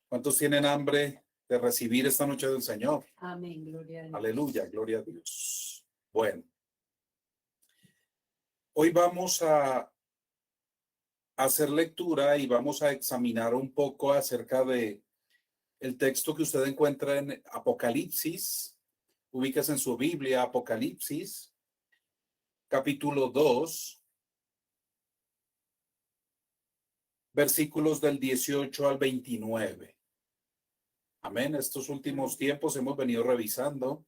¿Cuántos tienen hambre de recibir esta noche del Señor? Amén, gloria a Dios. Aleluya, gloria a Dios. Bueno, hoy vamos a hacer lectura y vamos a examinar un poco acerca de el texto que usted encuentra en Apocalipsis. Ubíquese en su Biblia, Apocalipsis, capítulo 2, versículos del 18 al 29. Amén. Estos últimos tiempos hemos venido revisando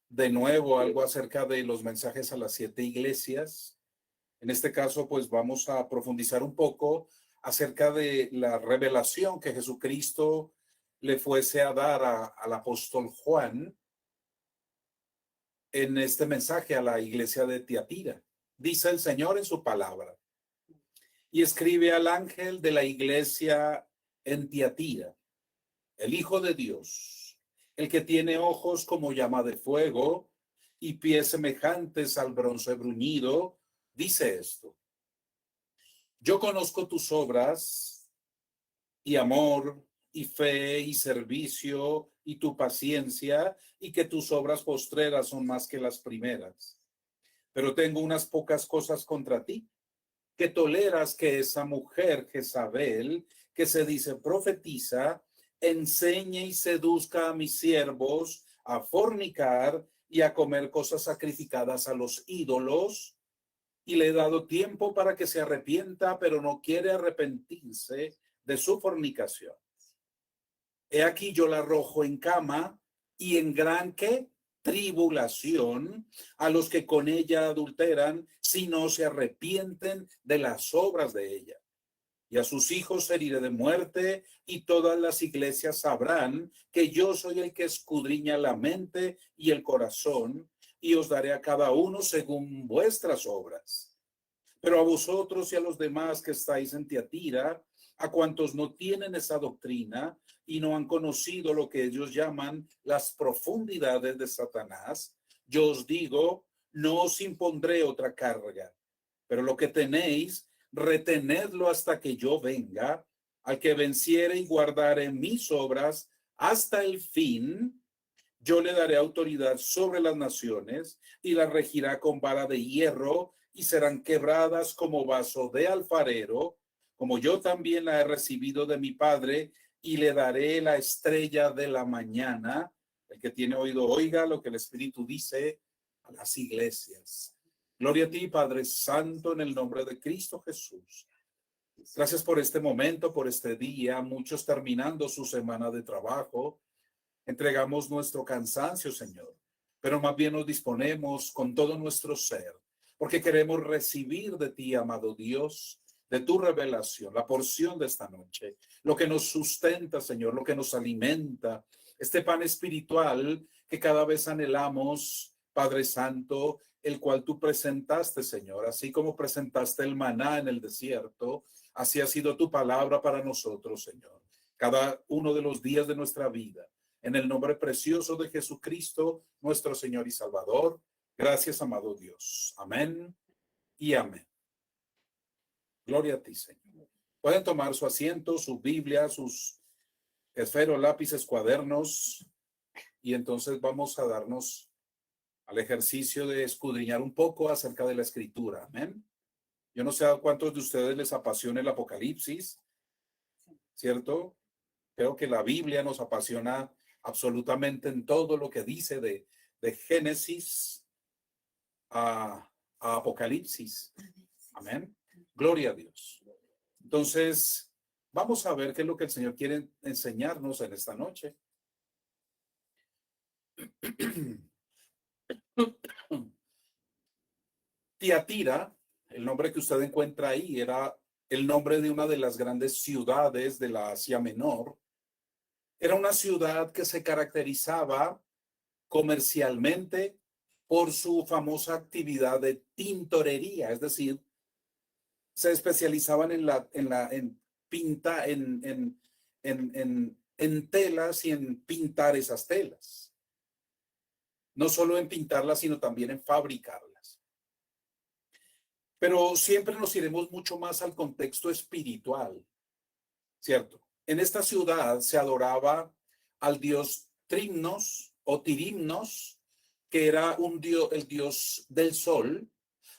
de nuevo algo acerca de los mensajes a las 7 iglesias. En este caso, pues vamos a profundizar un poco acerca de la revelación que Jesucristo le fuese a dar al apóstol Juan en este mensaje a la iglesia de Tiatira. Dice el Señor en su palabra: y escribe al ángel de la iglesia en Tiatira, el Hijo de Dios, el que tiene ojos como llama de fuego y pies semejantes al bronce bruñido, dice esto: yo conozco tus obras y amor y fe y servicio y tu paciencia, y que tus obras postreras son más que las primeras. Pero tengo unas pocas cosas contra ti, que toleras que esa mujer Jezabel, que se dice profetiza, enseñe y seduzca a mis siervos a fornicar y a comer cosas sacrificadas a los ídolos, y le he dado tiempo para que se arrepienta, pero no quiere arrepentirse de su fornicación. He aquí yo la arrojo en cama y en gran ¿qué? Tribulación a los que con ella adulteran, si no se arrepienten de las obras de ella. Y a sus hijos heriré de muerte, y todas las iglesias sabrán que yo soy el que escudriña la mente y el corazón, y os daré a cada uno según vuestras obras. Pero a vosotros y a los demás que estáis en Tiatira, a cuantos no tienen esa doctrina y no han conocido lo que ellos llaman las profundidades de Satanás, yo os digo, no os impondré otra carga, pero lo que tenéis, retenedlo hasta que yo venga. Al que venciere y guardare mis obras hasta el fin, yo le daré autoridad sobre las naciones y las regirá con vara de hierro, y serán quebradas como vaso de alfarero, como yo también la he recibido de mi Padre, y le daré la estrella de la mañana. El que tiene oído, oiga lo que el Espíritu dice a las iglesias. Gloria a ti, Padre Santo, en el nombre de Cristo Jesús. Gracias por este momento, por este día, muchos terminando su semana de trabajo. Entregamos nuestro cansancio, Señor, pero más bien nos disponemos con todo nuestro ser, porque queremos recibir de ti, amado Dios, de tu revelación, la porción de esta noche, lo que nos sustenta, Señor, lo que nos alimenta, este pan espiritual que cada vez anhelamos, Padre Santo, el cual tú presentaste, Señor, así como presentaste el maná en el desierto, así ha sido tu palabra para nosotros, Señor, cada uno de los días de nuestra vida. En el nombre precioso de Jesucristo, nuestro Señor y Salvador. Gracias, amado Dios. Amén y amén. Gloria a ti, Señor. Pueden tomar su asiento, su Biblia, sus esferos, lápices, cuadernos, y entonces vamos a darnos al ejercicio de escudriñar un poco acerca de la Escritura. Amén. Yo no sé a cuántos de ustedes les apasiona el Apocalipsis, ¿cierto? Creo que la Biblia nos apasiona absolutamente en todo lo que dice de Génesis a Apocalipsis. Amén. Gloria a Dios. Entonces, vamos a ver qué es lo que el Señor quiere enseñarnos en esta noche. Tiatira, el nombre que usted encuentra ahí, era el nombre de una de las grandes ciudades de la Asia Menor. Era una ciudad que se caracterizaba comercialmente por su famosa actividad de tintorería, es decir, se especializaban en telas y en pintar esas telas. No solo en pintarlas, sino también en fabricarlas. Pero siempre nos iremos mucho más al contexto espiritual, ¿cierto? En esta ciudad se adoraba al dios Trimnos o Tirimnos, que era un dios, el dios del sol,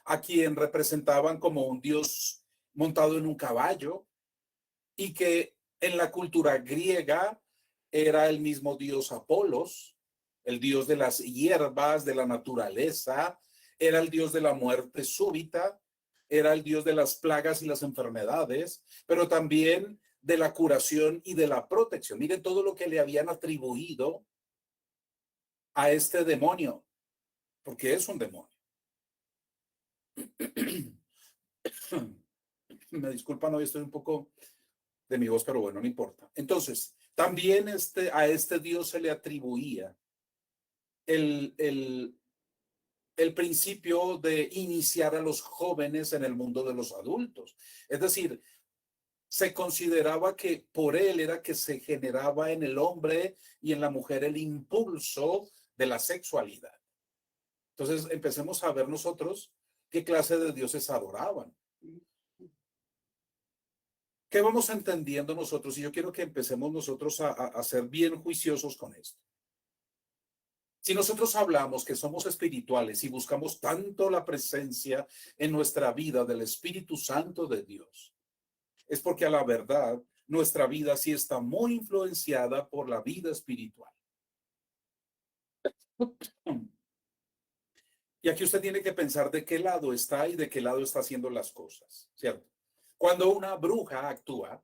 a quien representaban como un dios montado en un caballo, y que en la cultura griega era el mismo dios Apolos, el dios de las hierbas, de la naturaleza, era el dios de la muerte súbita, era el dios de las plagas y las enfermedades, pero también de la curación y de la protección. Miren todo lo que le habían atribuido a este demonio, porque es un demonio. Me disculpan, hoy estoy un poco de mi voz, pero bueno, no importa. Entonces, también a este Dios se le atribuía el, el, el principio de iniciar a los jóvenes en el mundo de los adultos. Es decir, se consideraba que por él era que se generaba en el hombre y en la mujer el impulso de la sexualidad. Entonces, empecemos a ver nosotros qué clase de dioses adoraban. ¿Qué vamos entendiendo nosotros? Y yo quiero que empecemos nosotros a ser bien juiciosos con esto. Si nosotros hablamos que somos espirituales y buscamos tanto la presencia en nuestra vida del Espíritu Santo de Dios, es porque a la verdad nuestra vida sí está muy influenciada por la vida espiritual. Y aquí usted tiene que pensar de qué lado está y de qué lado está haciendo las cosas, ¿cierto? Cuando una bruja actúa,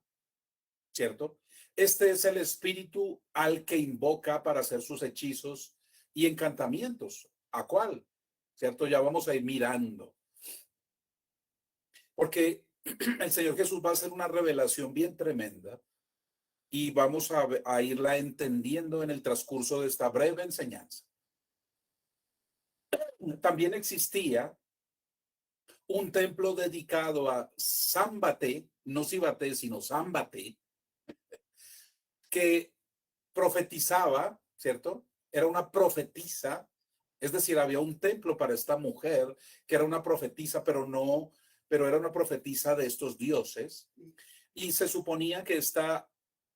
¿cierto? Este es el espíritu al que invoca para hacer sus hechizos y encantamientos. ¿A cuál? ¿Cierto? Ya vamos a ir mirando. Porque el Señor Jesús va a hacer una revelación bien tremenda y vamos a irla entendiendo en el transcurso de esta breve enseñanza. También existía un templo dedicado a Sámbate, no Sibate, sino Sámbate, que profetizaba, ¿cierto? Era una profetisa, es decir, había un templo para esta mujer que era una profetisa, pero era una profetisa de estos dioses, y se suponía que esta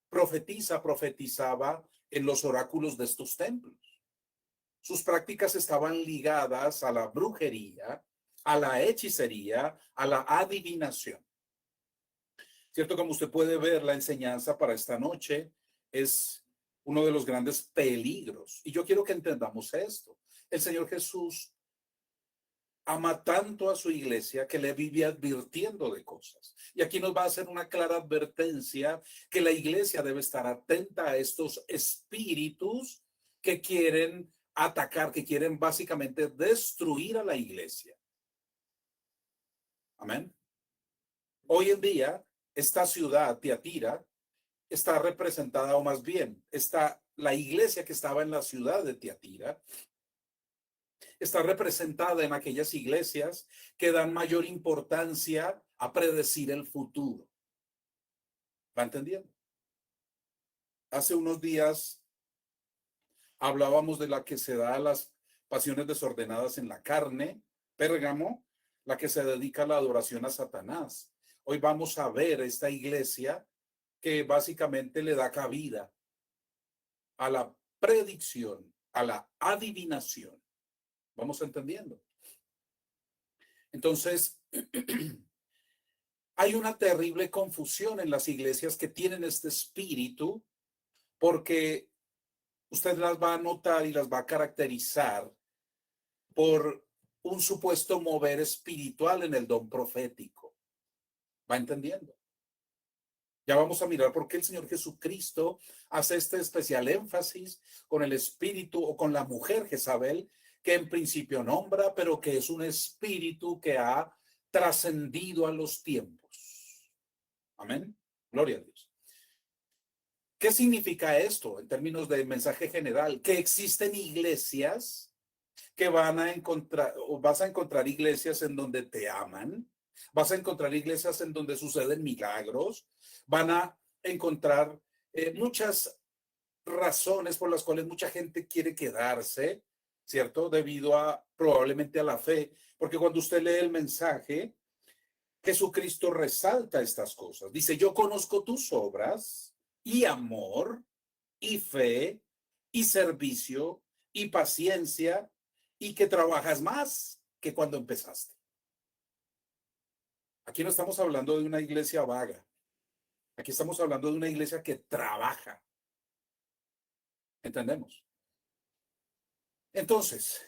profetisa profetizaba en los oráculos de estos templos. Sus prácticas estaban ligadas a la brujería, a la hechicería, a la adivinación. ¿Cierto? Como usted puede ver, la enseñanza para esta noche es uno de los grandes peligros. Y yo quiero que entendamos esto. El Señor Jesús ama tanto a su iglesia que le vive advirtiendo de cosas. Y aquí nos va a hacer una clara advertencia que la iglesia debe estar atenta a estos espíritus que quieren atacar, que quieren básicamente destruir a la iglesia. Amén. Hoy en día, esta ciudad, Tiatira, está representada, o más bien, la iglesia que estaba en la ciudad de Tiatira, está representada en aquellas iglesias que dan mayor importancia a predecir el futuro. ¿Va entendiendo? Hace unos días hablábamos de la que se da a las pasiones desordenadas en la carne, Pérgamo, la que se dedica a la adoración a Satanás. Hoy vamos a ver esta iglesia que básicamente le da cabida a la predicción, a la adivinación. ¿Vamos entendiendo? Entonces, hay una terrible confusión en las iglesias que tienen este espíritu, porque usted las va a notar y las va a caracterizar por un supuesto mover espiritual en el don profético. ¿Va entendiendo? Ya vamos a mirar por qué el Señor Jesucristo hace este especial énfasis con el espíritu o con la mujer Jezabel, que en principio nombra, pero que es un espíritu que ha trascendido a los tiempos. Amén. Gloria a Dios. ¿Qué significa esto en términos de mensaje general? Que existen iglesias que van a encontrar, o vas a encontrar iglesias en donde te aman, vas a encontrar iglesias en donde suceden milagros, van a encontrar muchas razones por las cuales mucha gente quiere quedarse, ¿cierto? Debido a probablemente a la fe, porque cuando usted lee el mensaje, Jesucristo resalta estas cosas. Dice, yo conozco tus obras, y amor y fe y servicio y paciencia y que trabajas más que cuando empezaste. Aquí no estamos hablando de una iglesia vaga. Aquí estamos hablando de una iglesia que trabaja. ¿Entendemos? Entonces,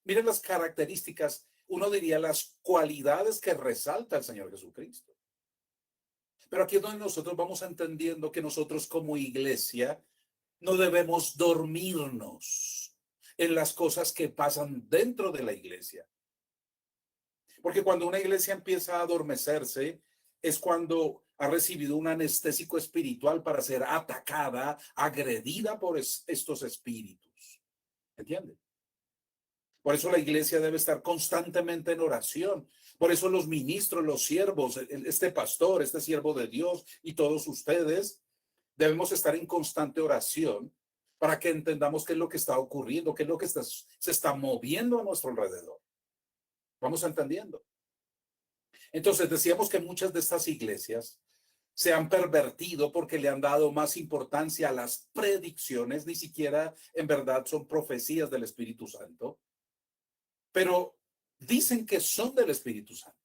miren las características, uno diría las cualidades que resalta el Señor Jesucristo. Pero aquí es donde nosotros vamos entendiendo que nosotros como iglesia no debemos dormirnos en las cosas que pasan dentro de la iglesia. Porque cuando una iglesia empieza a adormecerse, es cuando ha recibido un anestésico espiritual para ser atacada, agredida por estos espíritus. ¿Entiende? Por eso la iglesia debe estar constantemente en oración. Por eso los ministros, los siervos, este pastor, este siervo de Dios y todos ustedes debemos estar en constante oración para que entendamos qué es lo que está ocurriendo, qué es lo que se está moviendo a nuestro alrededor. Vamos entendiendo. Entonces decíamos que muchas de estas iglesias se han pervertido porque le han dado más importancia a las predicciones, ni siquiera en verdad son profecías del Espíritu Santo, pero dicen que son del Espíritu Santo.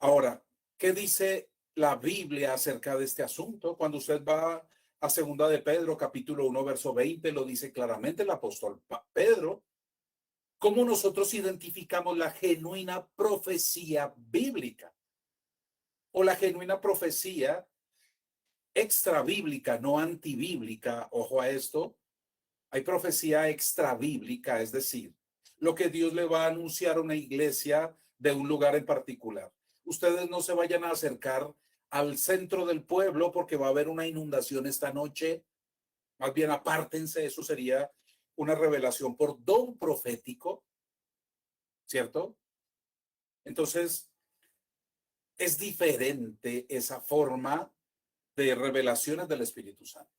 Ahora, ¿qué dice la Biblia acerca de este asunto? Cuando usted va a Segunda de Pedro, capítulo 1, verso 20, lo dice claramente el apóstol Pedro. ¿Cómo nosotros identificamos la genuina profecía bíblica? O la genuina profecía extra bíblica, no antibíblica. Ojo a esto. Hay profecía extra bíblica, es decir, lo que Dios le va a anunciar a una iglesia de un lugar en particular. Ustedes no se vayan a acercar al centro del pueblo porque va a haber una inundación esta noche. Más bien apártense, eso sería una revelación por don profético, ¿cierto? Entonces, es diferente esa forma de revelaciones del Espíritu Santo.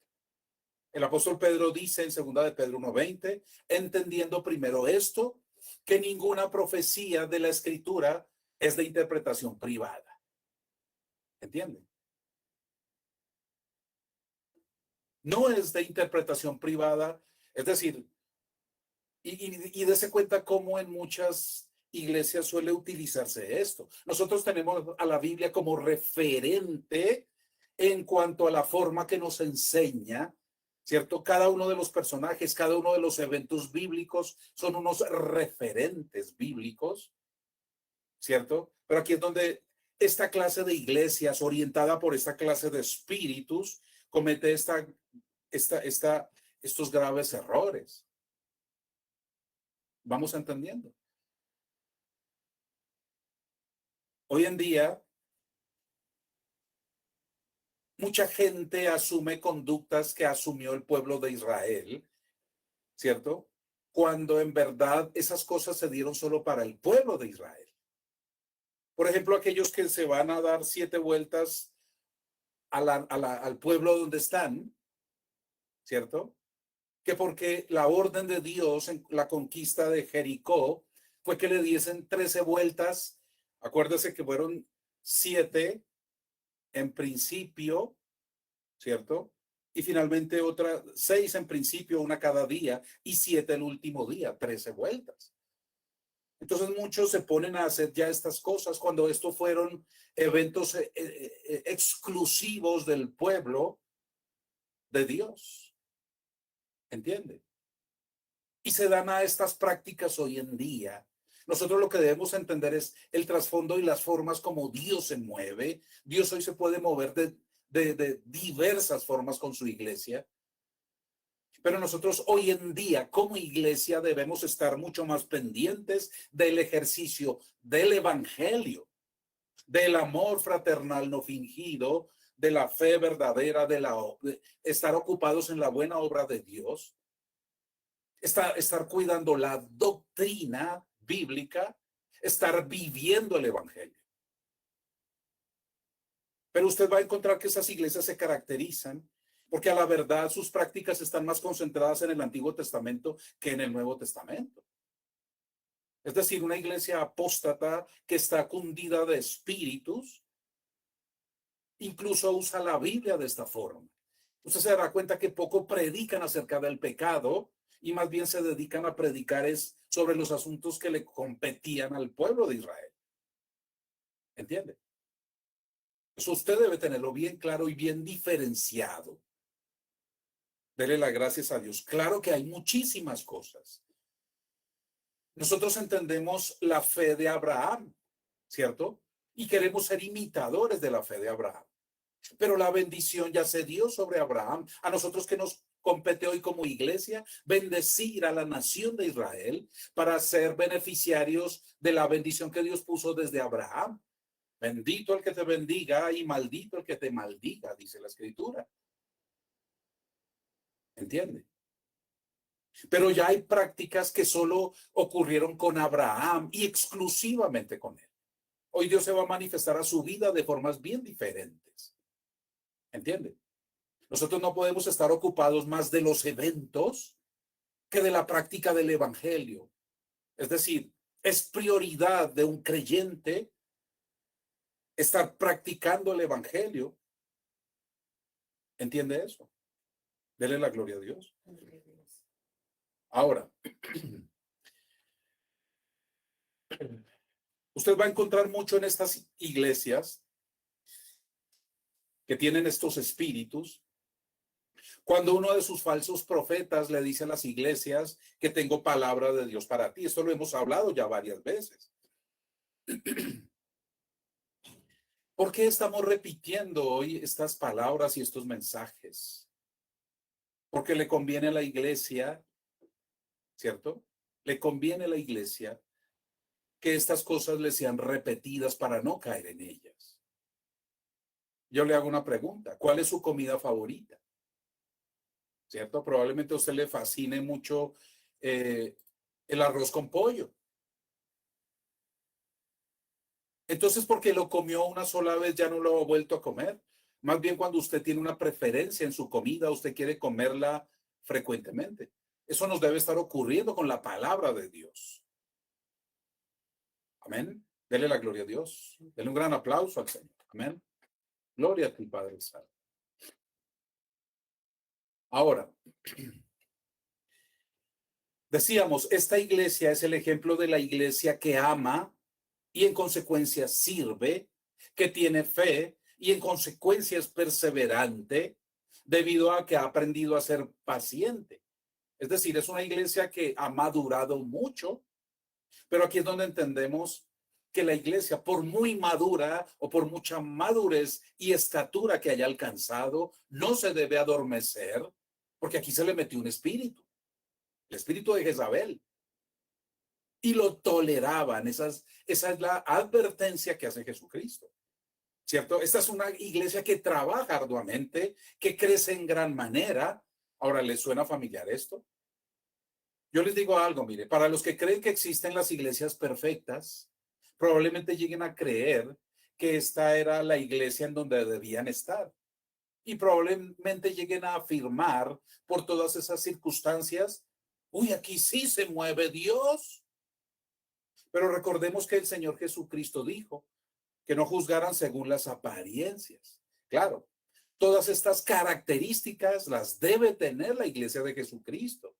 El apóstol Pedro dice en 2 de Pedro 1:20, entendiendo primero esto, que ninguna profecía de la Escritura es de interpretación privada. ¿Entienden? No es de interpretación privada, es decir, y dése cuenta cómo en muchas iglesias suele utilizarse esto. Nosotros tenemos a la Biblia como referente en cuanto a la forma que nos enseña, ¿cierto? Cada uno de los personajes, cada uno de los eventos bíblicos son unos referentes bíblicos, ¿cierto? Pero aquí es donde esta clase de iglesias orientada por esta clase de espíritus comete estos graves errores. Vamos entendiendo. Hoy en día, mucha gente asume conductas que asumió el pueblo de Israel, ¿cierto? Cuando en verdad esas cosas se dieron solo para el pueblo de Israel. Por ejemplo, aquellos que se van a dar 7 vueltas al pueblo donde están, ¿cierto? Que porque la orden de Dios en la conquista de Jericó fue que le diesen 13 vueltas. Acuérdese que fueron 7 en principio, ¿cierto? Y finalmente otras 6 en principio, una cada día, y 7 el último día, 13 vueltas. Entonces muchos se ponen a hacer ya estas cosas cuando estos fueron eventos exclusivos del pueblo de Dios. ¿Entiende? Y se dan a estas prácticas hoy en día. Nosotros lo que debemos entender es el trasfondo y las formas como Dios se mueve. Dios hoy se puede mover de diversas formas con su iglesia. Pero nosotros hoy en día como iglesia debemos estar mucho más pendientes del ejercicio del evangelio, del amor fraternal no fingido, de la fe verdadera, de estar ocupados en la buena obra de Dios, estar cuidando la doctrina bíblica, estar viviendo el evangelio. Pero usted va a encontrar que esas iglesias se caracterizan porque a la verdad sus prácticas están más concentradas en el Antiguo Testamento que en el Nuevo Testamento. Es decir, una iglesia apóstata que está cundida de espíritus, incluso usa la Biblia de esta forma. Usted se dará cuenta que poco predican acerca del pecado y más bien se dedican a predicar sobre los asuntos que le competían al pueblo de Israel. ¿Entiende? Eso usted debe tenerlo bien claro y bien diferenciado. Dele las gracias a Dios. Claro que hay muchísimas cosas. Nosotros entendemos la fe de Abraham, ¿cierto? Y queremos ser imitadores de la fe de Abraham. Pero la bendición ya se dio sobre Abraham. A nosotros que nos compete hoy como iglesia, bendecir a la nación de Israel para ser beneficiarios de la bendición que Dios puso desde Abraham. Bendito el que te bendiga y maldito el que te maldiga, dice la escritura. ¿Entiende? Pero ya hay prácticas que solo ocurrieron con Abraham y exclusivamente con él. Hoy Dios se va a manifestar a su vida de formas bien diferentes. ¿Entiende? Nosotros no podemos estar ocupados más de los eventos que de la práctica del evangelio. Es decir, es prioridad de un creyente estar practicando el evangelio. ¿Entiende eso? Dele la gloria a Dios. Ahora, usted va a encontrar mucho en estas iglesias que tienen estos espíritus. Cuando uno de sus falsos profetas le dice a las iglesias que tengo palabra de Dios para ti. Esto lo hemos hablado ya varias veces. ¿Por qué estamos repitiendo hoy estas palabras y estos mensajes? Porque le conviene a la iglesia, ¿cierto? Le conviene a la iglesia que estas cosas le sean repetidas para no caer en ellas. Yo le hago una pregunta. ¿Cuál es su comida favorita? ¿Cierto? Probablemente a usted le fascine mucho el arroz con pollo. Entonces, porque lo comió una sola vez, ya no lo ha vuelto a comer. Más bien cuando usted tiene una preferencia en su comida, usted quiere comerla frecuentemente. Eso nos debe estar ocurriendo con la palabra de Dios. Amén. Dele la gloria a Dios. Dele un gran aplauso al Señor. Amén. Gloria a ti, Padre Santo. Ahora, decíamos, esta iglesia es el ejemplo de la iglesia que ama y en consecuencia sirve, que tiene fe y en consecuencia es perseverante debido a que ha aprendido a ser paciente. Es decir, es una iglesia que ha madurado mucho, pero aquí es donde entendemos que la iglesia, por muy madura o por mucha madurez y estatura que haya alcanzado, no se debe adormecer, porque aquí se le metió un espíritu, el espíritu de Jezabel, y lo toleraban. Esa es la advertencia que hace Jesucristo, ¿cierto? Esta es una iglesia que trabaja arduamente, que crece en gran manera. Ahora, ¿les suena familiar esto? Yo les digo algo, mire, para los que creen que existen las iglesias perfectas, probablemente lleguen a creer que esta era la iglesia en donde debían estar. Y probablemente lleguen a afirmar por todas esas circunstancias, uy, aquí sí se mueve Dios. Pero recordemos que el Señor Jesucristo dijo que no juzgaran según las apariencias. Claro, todas estas características las debe tener la iglesia de Jesucristo.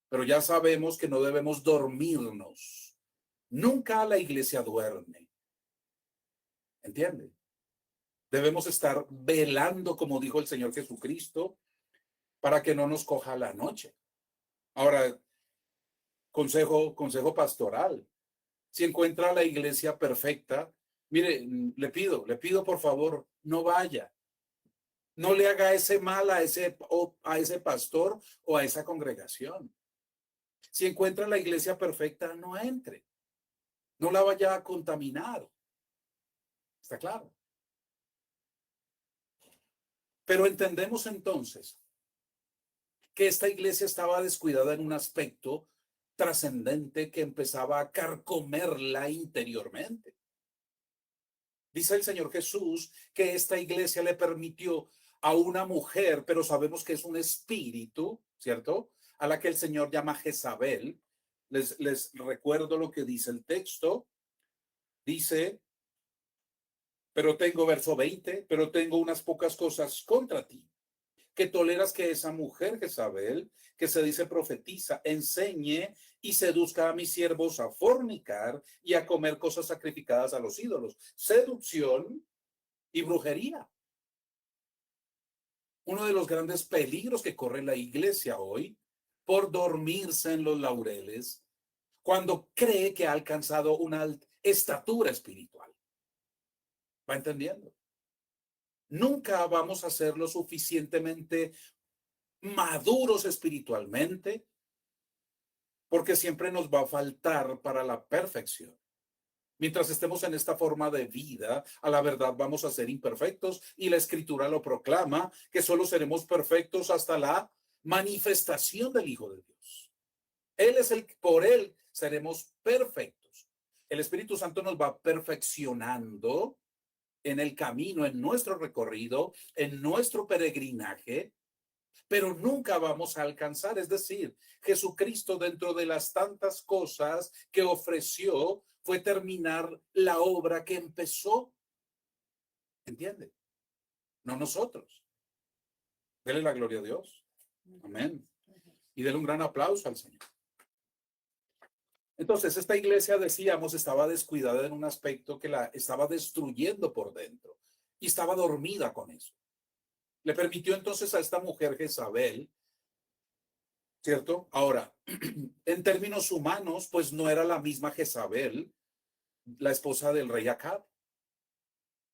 Pero ya sabemos que no debemos dormirnos. Nunca la iglesia duerme. ¿Entiende? Debemos estar velando, como dijo el Señor Jesucristo, para que no nos coja la noche. Ahora, consejo pastoral. Si encuentra la iglesia perfecta, mire, le pido por favor, no vaya. No le haga ese mal a ese pastor o a esa congregación. Si encuentra la iglesia perfecta, no entre. No la vaya a contaminar. ¿Está claro? Pero entendemos entonces que esta iglesia estaba descuidada en un aspecto trascendente que empezaba a carcomerla interiormente. Dice el Señor Jesús que esta iglesia le permitió a una mujer, pero sabemos que es un espíritu, ¿cierto? A la que el Señor llama Jezabel. Les recuerdo lo que dice el texto. Dice Pero tengo, verso 20, pero tengo unas pocas cosas contra ti, que toleras que esa mujer Jezabel, que se dice profetiza, enseñe y seduzca a mis siervos a fornicar y a comer cosas sacrificadas a los ídolos. Seducción y brujería. Uno de los grandes peligros que corre la iglesia hoy por dormirse en los laureles cuando cree que ha alcanzado una estatura espiritual. ¿Va entendiendo? Nunca vamos a ser lo suficientemente maduros espiritualmente porque siempre nos va a faltar para la perfección. Mientras estemos en esta forma de vida, a la verdad vamos a ser imperfectos y la Escritura lo proclama, que solo seremos perfectos hasta la manifestación del Hijo de Dios. Él es por Él seremos perfectos. El Espíritu Santo nos va perfeccionando en el camino, en nuestro recorrido, en nuestro peregrinaje, pero nunca vamos a alcanzar. Es decir, Jesucristo, dentro de las tantas cosas que ofreció, fue terminar la obra que empezó. ¿Entiende? No nosotros. Dele la gloria a Dios. Amén. Y dele un gran aplauso al Señor. Entonces, esta iglesia, decíamos, estaba descuidada en un aspecto que la estaba destruyendo por dentro y estaba dormida con eso. Le permitió entonces a esta mujer Jezabel, ¿cierto? Ahora, en términos humanos, pues no era la misma Jezabel, la esposa del rey Acab.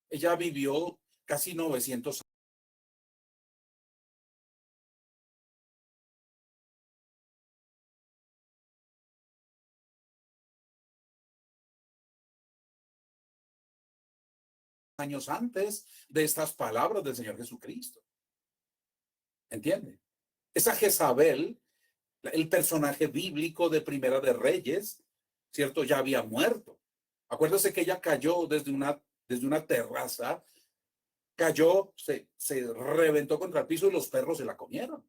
Ella vivió casi 900 años antes de estas palabras del Señor Jesucristo. ¿Entiende? Esa Jezabel, el personaje bíblico de Primera de Reyes, ¿cierto? Ya había muerto. Acuérdese que ella cayó desde una terraza, cayó, se reventó contra el piso y los perros se la comieron.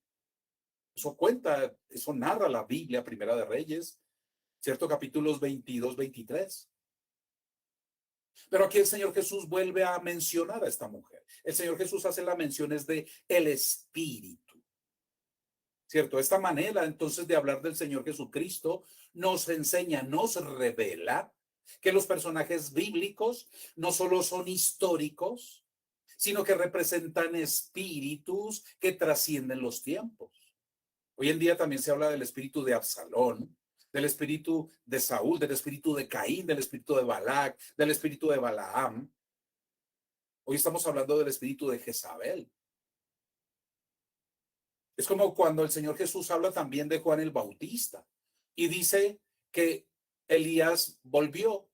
Eso cuenta, eso narra la Biblia, Primera de Reyes, ¿cierto? Capítulos 22, 23. Pero aquí el Señor Jesús vuelve a mencionar a esta mujer. El Señor Jesús hace la mención de el Espíritu, ¿cierto? Esta manera entonces de hablar del Señor Jesucristo nos enseña, nos revela que los personajes bíblicos no solo son históricos, sino que representan espíritus que trascienden los tiempos. Hoy en día también se habla del espíritu de Absalón, del espíritu de Saúl, del espíritu de Caín, del espíritu de Balac, del espíritu de Balaam. Hoy estamos hablando del espíritu de Jezabel. Es como cuando el Señor Jesús habla también de Juan el Bautista y dice que Elías volvió,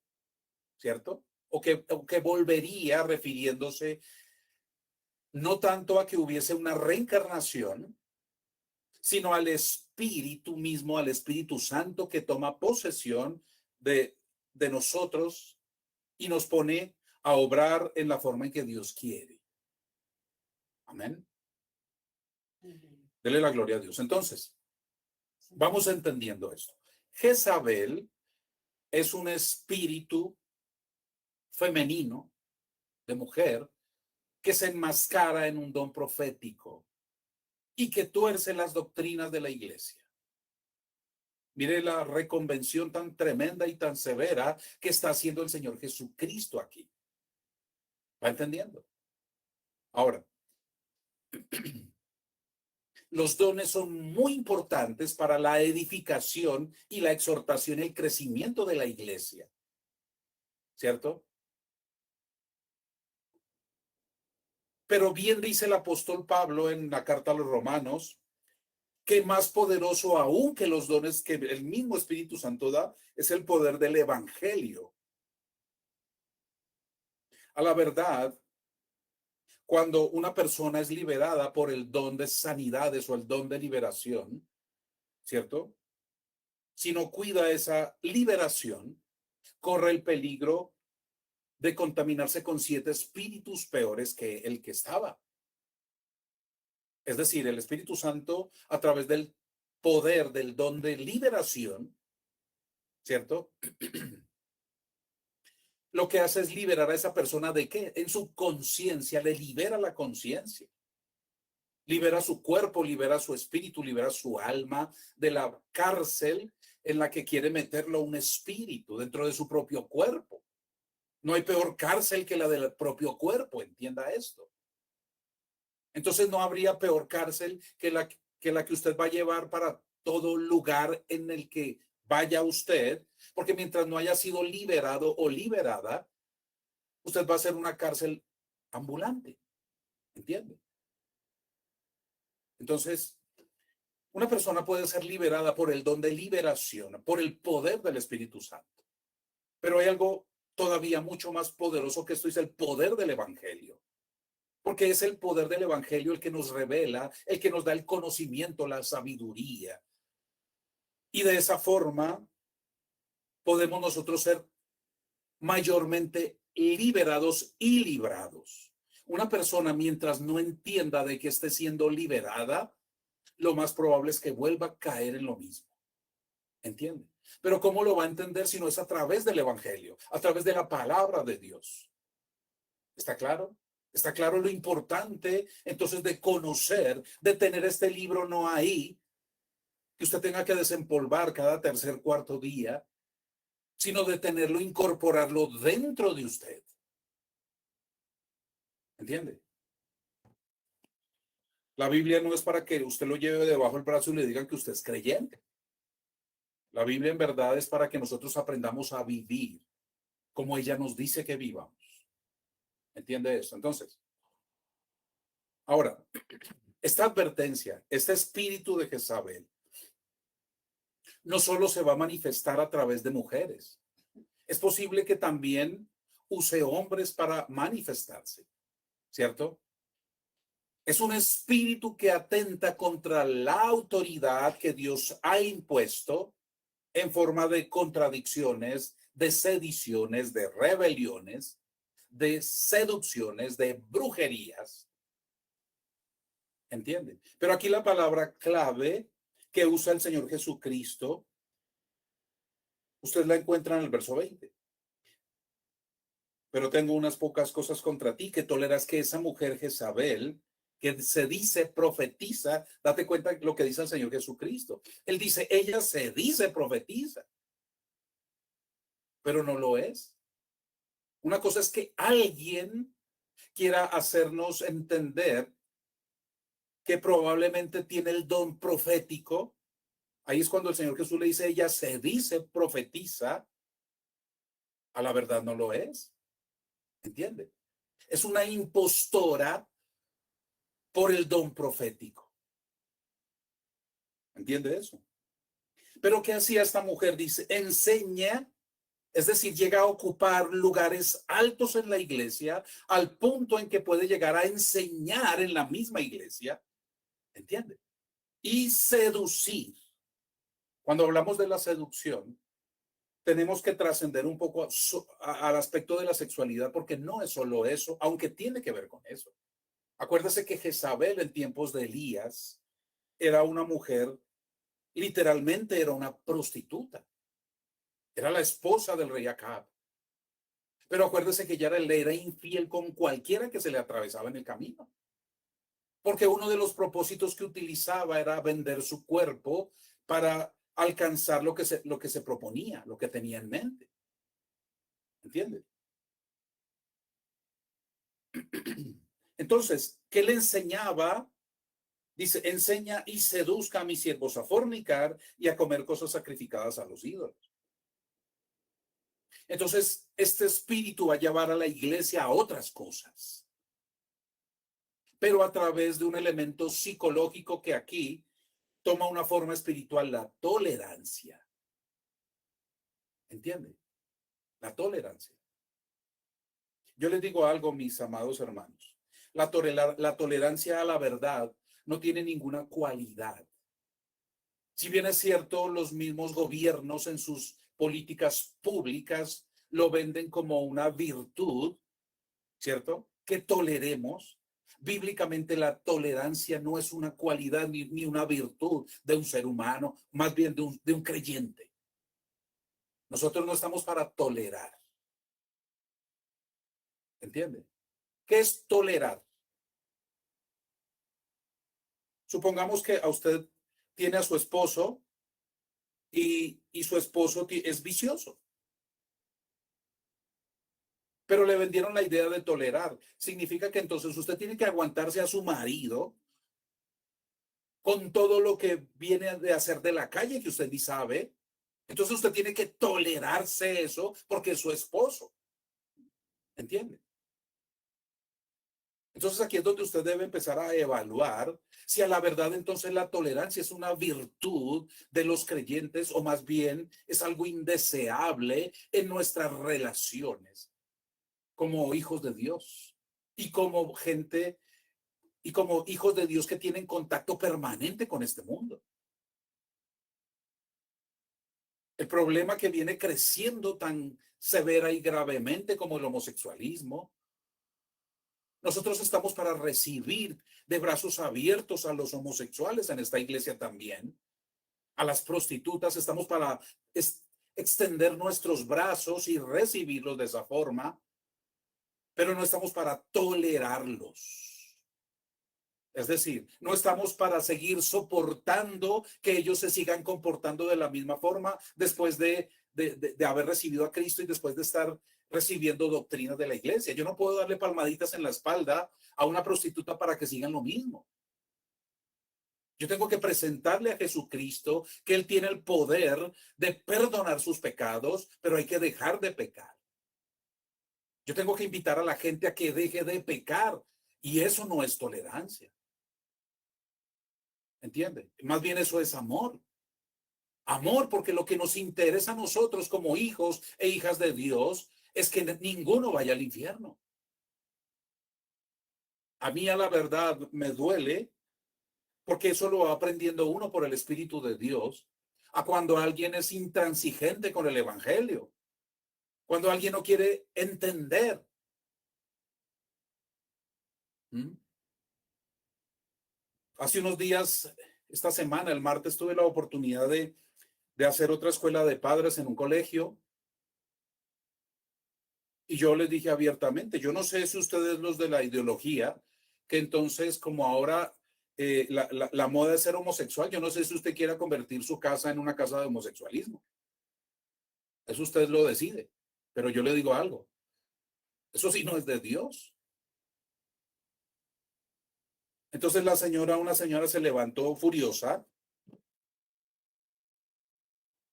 ¿cierto? O que volvería, refiriéndose no tanto a que hubiese una reencarnación, sino al Espíritu mismo, al Espíritu Santo que toma posesión de nosotros y nos pone a obrar en la forma en que Dios quiere. Amén. Dele la gloria a Dios. Entonces, vamos entendiendo esto. Jezabel es un espíritu femenino de mujer que se enmascara en un don profético y que tuerce las doctrinas de la iglesia. Mire la reconvención tan tremenda y tan severa que está haciendo el Señor Jesucristo aquí. ¿Va entendiendo? Ahora, los dones son muy importantes para la edificación y la exhortación y el crecimiento de la iglesia. ¿Cierto? Pero bien dice el apóstol Pablo en la carta a los Romanos, que más poderoso aún que los dones que el mismo Espíritu Santo da es el poder del evangelio. A la verdad, cuando una persona es liberada por el don de sanidades o el don de liberación, ¿cierto? Si no cuida esa liberación, corre el peligro de contaminarse con 7 espíritus peores que el que estaba. Es decir, el Espíritu Santo, a través del poder del don de liberación, ¿cierto? lo que hace es liberar a esa persona ¿de qué? En su conciencia, le libera la conciencia. Libera su cuerpo, libera su espíritu, libera su alma de la cárcel en la que quiere meterlo un espíritu dentro de su propio cuerpo. No hay peor cárcel que la del propio cuerpo, entienda esto. Entonces no habría peor cárcel que la que usted va a llevar para todo lugar en el que vaya usted, porque mientras no haya sido liberado o liberada, usted va a ser una cárcel ambulante, ¿entiende? Entonces, una persona puede ser liberada por el don de liberación, por el poder del Espíritu Santo. Pero hay algo todavía mucho más poderoso que esto, es el poder del Evangelio. Porque es el poder del Evangelio el que nos revela, el que nos da el conocimiento, la sabiduría. Y de esa forma podemos nosotros ser mayormente liberados y librados. Una persona, mientras no entienda de que esté siendo liberada, lo más probable es que vuelva a caer en lo mismo. ¿Entiende? Pero ¿cómo lo va a entender si no es a través del Evangelio, a través de la palabra de Dios? ¿Está claro? Está claro lo importante entonces de conocer, de tener este libro no ahí, que usted tenga que desempolvar cada tercer, cuarto día, sino de tenerlo, incorporarlo dentro de usted. ¿Entiende? La Biblia no es para que usted lo lleve debajo del brazo y le digan que usted es creyente. La Biblia en verdad es para que nosotros aprendamos a vivir como ella nos dice que vivamos. ¿Entiende eso? Entonces, ahora, esta advertencia, este espíritu de Jezabel, no solo se va a manifestar a través de mujeres. Es posible que también use hombres para manifestarse, ¿cierto? Es un espíritu que atenta contra la autoridad que Dios ha impuesto en forma de contradicciones, de sediciones, de rebeliones, de seducciones, de brujerías. ¿Entienden? Pero aquí la palabra clave que usa el Señor Jesucristo, usted la encuentra en el verso 20. Pero tengo unas pocas cosas contra ti, que toleras que esa mujer Jezabel, que se dice profetiza, date cuenta de lo que dice el Señor Jesucristo. Él dice, ella se dice profetiza, pero no lo es. Una cosa es que alguien quiera hacernos entender que probablemente tiene el don profético. Ahí es cuando el Señor Jesús le dice, ella se dice profetiza, a la verdad no lo es. ¿Entiende? Es una impostora por el don profético. ¿Entiende eso? Pero ¿qué hacía esta mujer? Dice, enseña, es decir, llega a ocupar lugares altos en la iglesia al punto en que puede llegar a enseñar en la misma iglesia. ¿Entiende? Y seducir. Cuando hablamos de la seducción, tenemos que trascender un poco al aspecto de la sexualidad, porque no es solo eso, aunque tiene que ver con eso. Acuérdese que Jezabel en tiempos de Elías era una mujer, literalmente era una prostituta. Era la esposa del rey Acab. Pero acuérdese que ya le era infiel con cualquiera que se le atravesaba en el camino. Porque uno de los propósitos que utilizaba era vender su cuerpo para alcanzar lo que se proponía, lo que tenía en mente. ¿Entiende? Entonces, ¿qué le enseñaba? Dice, enseña y seduzca a mis siervos a fornicar y a comer cosas sacrificadas a los ídolos. Entonces, este espíritu va a llevar a la iglesia a otras cosas, pero a través de un elemento psicológico que aquí toma una forma espiritual, la tolerancia. ¿Entiende? La tolerancia. Yo les digo algo, mis amados hermanos. La tolerancia a la verdad no tiene ninguna cualidad. Si bien es cierto, los mismos gobiernos en sus políticas públicas lo venden como una virtud, ¿cierto? Que toleremos. Bíblicamente la tolerancia no es una cualidad ni una virtud de un ser humano, más bien de un creyente. Nosotros no estamos para tolerar. ¿Entiende? ¿Qué es tolerar? Supongamos que a usted tiene a su esposo y su esposo es vicioso, pero le vendieron la idea de tolerar. Significa que entonces usted tiene que aguantarse a su marido con todo lo que viene de hacer de la calle que usted ni sabe. Entonces usted tiene que tolerarse eso porque es su esposo. ¿Entiende? Entonces aquí es donde usted debe empezar a evaluar si a la verdad entonces la tolerancia es una virtud de los creyentes o más bien es algo indeseable en nuestras relaciones como hijos de Dios y como gente y como hijos de Dios que tienen contacto permanente con este mundo. El problema que viene creciendo tan severa y gravemente como el homosexualismo. Nosotros estamos para recibir de brazos abiertos a los homosexuales en esta iglesia también. A las prostitutas estamos para extender nuestros brazos y recibirlos de esa forma, pero no estamos para tolerarlos. Es decir, no estamos para seguir soportando que ellos se sigan comportando de la misma forma después de haber recibido a Cristo y después de estar recibiendo doctrinas de la iglesia. Yo no puedo darle palmaditas en la espalda a una prostituta para que sigan lo mismo. Yo tengo que presentarle a Jesucristo que Él tiene el poder de perdonar sus pecados, pero hay que dejar de pecar. Yo tengo que invitar a la gente a que deje de pecar y eso no es tolerancia. ¿Entiende? Más bien eso es amor. Amor, porque lo que nos interesa a nosotros como hijos e hijas de Dios es que ninguno vaya al infierno. A mí a la verdad me duele porque eso lo va aprendiendo uno por el Espíritu de Dios, a cuando alguien es intransigente con el Evangelio, cuando alguien no quiere entender. ¿Mm? Hace unos días, esta semana, el martes, tuve la oportunidad de hacer otra escuela de padres en un colegio y yo les dije abiertamente, yo no sé si ustedes los de la ideología, que entonces como ahora la moda es ser homosexual, yo no sé si usted quiera convertir su casa en una casa de homosexualismo. Eso usted lo decide. Pero yo le digo algo, eso sí no es de Dios. Entonces una señora se levantó furiosa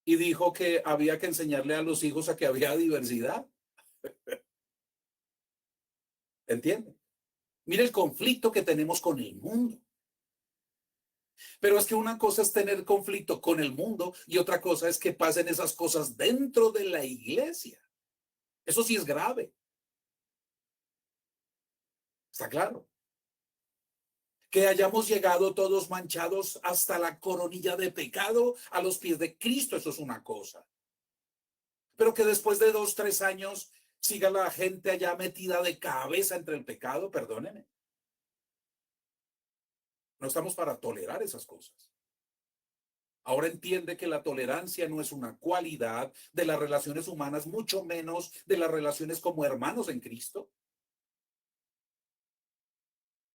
y dijo que había que enseñarle a los hijos a que había diversidad. ¿Entiende? Mire el conflicto que tenemos con el mundo. Pero es que una cosa es tener conflicto con el mundo y otra cosa es que pasen esas cosas dentro de la iglesia. Eso sí es grave. ¿Está claro? Que hayamos llegado todos manchados hasta la coronilla de pecado a los pies de Cristo, eso es una cosa. Pero que después de 2, 3 años siga la gente allá metida de cabeza entre el pecado, perdónenme. No estamos para tolerar esas cosas. Ahora entiende que la tolerancia no es una cualidad de las relaciones humanas, mucho menos de las relaciones como hermanos en Cristo.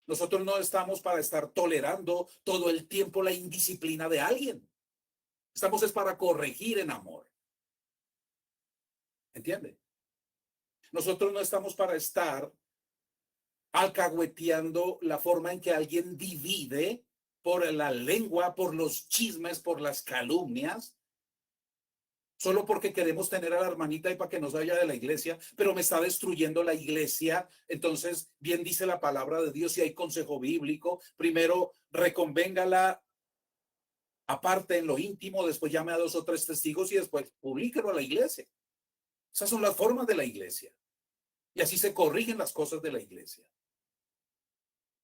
Nosotros no estamos para estar tolerando todo el tiempo la indisciplina de alguien. Estamos es para corregir en amor. ¿Entiende? Nosotros no estamos para estar alcahueteando la forma en que alguien divide por la lengua, por los chismes, por las calumnias, solo porque queremos tener a la hermanita y para que nos vaya de la iglesia, pero me está destruyendo la iglesia. Entonces, bien dice la palabra de Dios, si hay consejo bíblico, primero reconvéngala aparte en lo íntimo, después llame a 2 o 3 testigos y después publíquelo a la iglesia. Esas son las formas de la iglesia. Y así se corrigen las cosas de la iglesia.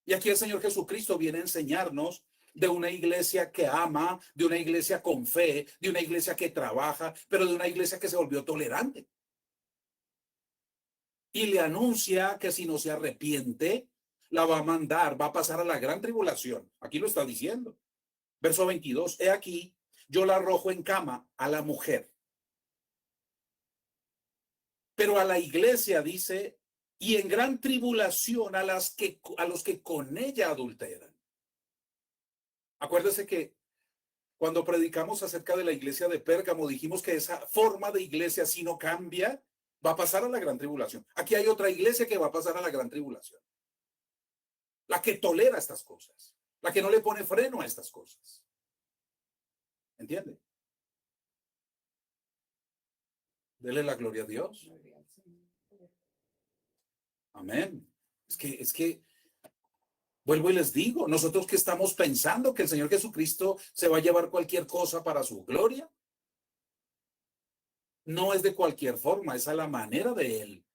Y aquí el Señor Jesucristo viene a enseñarnos de una iglesia que ama, de una iglesia con fe, de una iglesia que trabaja, pero de una iglesia que se volvió tolerante. Y le anuncia que si no se arrepiente, la va a mandar, va a pasar a la gran tribulación. Aquí lo está diciendo. Verso 22, he aquí, yo la arrojo en cama a la mujer. Pero a la iglesia dice, y en gran tribulación a los que con ella adulteran. Acuérdese que cuando predicamos acerca de la iglesia de Pérgamo, dijimos que esa forma de iglesia, si no cambia, va a pasar a la gran tribulación. Aquí hay otra iglesia que va a pasar a la gran tribulación. La que tolera estas cosas, la que no le pone freno a estas cosas. ¿Entiende? Dele la gloria a Dios. Amén. Es que vuelvo y les digo, nosotros que estamos pensando que el Señor Jesucristo se va a llevar cualquier cosa para su gloria. No es de cualquier forma, es a la manera de Él.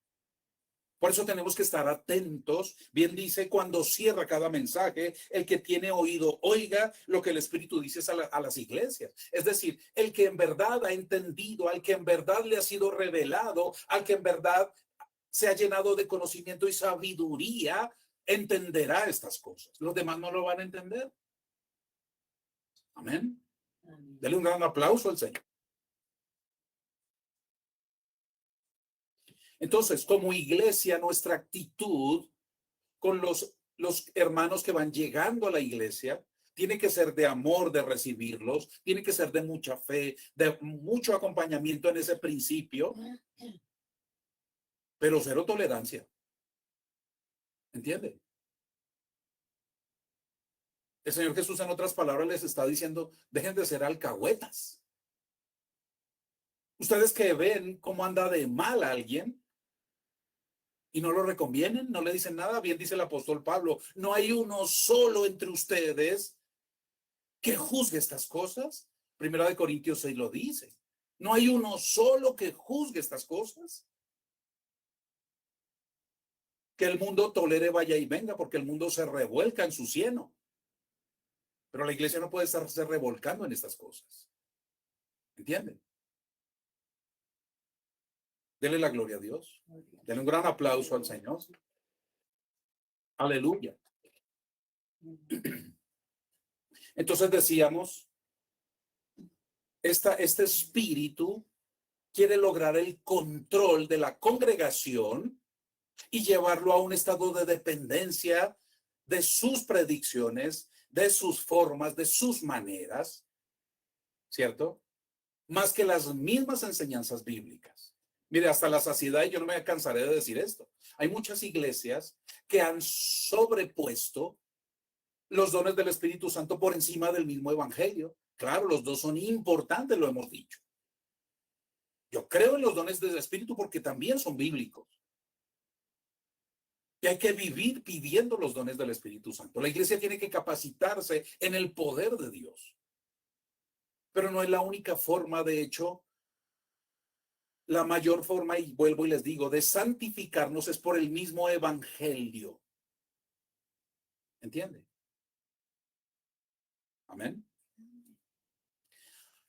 Por eso tenemos que estar atentos. Bien dice cuando cierra cada mensaje, el que tiene oído, oiga lo que el Espíritu dice a las iglesias. Es decir, el que en verdad ha entendido, al que en verdad le ha sido revelado, al que en verdad se ha llenado de conocimiento y sabiduría, entenderá estas cosas. Los demás no lo van a entender. Amén. Dele un gran aplauso al Señor. Entonces, como iglesia, nuestra actitud con los hermanos que van llegando a la iglesia tiene que ser de amor, de recibirlos, tiene que ser de mucha fe, de mucho acompañamiento en ese principio, pero cero tolerancia. ¿Entiende? El Señor Jesús, en otras palabras, les está diciendo, dejen de ser alcahuetas. Ustedes que ven cómo anda de mal a alguien y no lo reconvienen, no le dicen nada. Bien dice el apóstol Pablo, no hay uno solo entre ustedes que juzgue estas cosas. Primera de Corintios 6 lo dice. No hay uno solo que juzgue estas cosas. Que el mundo tolere, vaya y venga, porque el mundo se revuelca en su seno. Pero la iglesia no puede estarse revolcando en estas cosas. ¿Entienden? Dele la gloria a Dios. Dele un gran aplauso al Señor. Aleluya. Entonces decíamos, este espíritu quiere lograr el control de la congregación y llevarlo a un estado de dependencia de sus predicciones, de sus formas, de sus maneras, ¿cierto? Más que las mismas enseñanzas bíblicas. Mire, hasta la saciedad, y yo no me cansaré de decir esto, hay muchas iglesias que han sobrepuesto los dones del Espíritu Santo por encima del mismo evangelio. Claro, los dos son importantes, lo hemos dicho. Yo creo en los dones del Espíritu porque también son bíblicos. Y hay que vivir pidiendo los dones del Espíritu Santo. La iglesia tiene que capacitarse en el poder de Dios. Pero no es la única forma, de hecho, la mayor forma, y vuelvo y les digo, de santificarnos es por el mismo evangelio. ¿Entiende? Amén.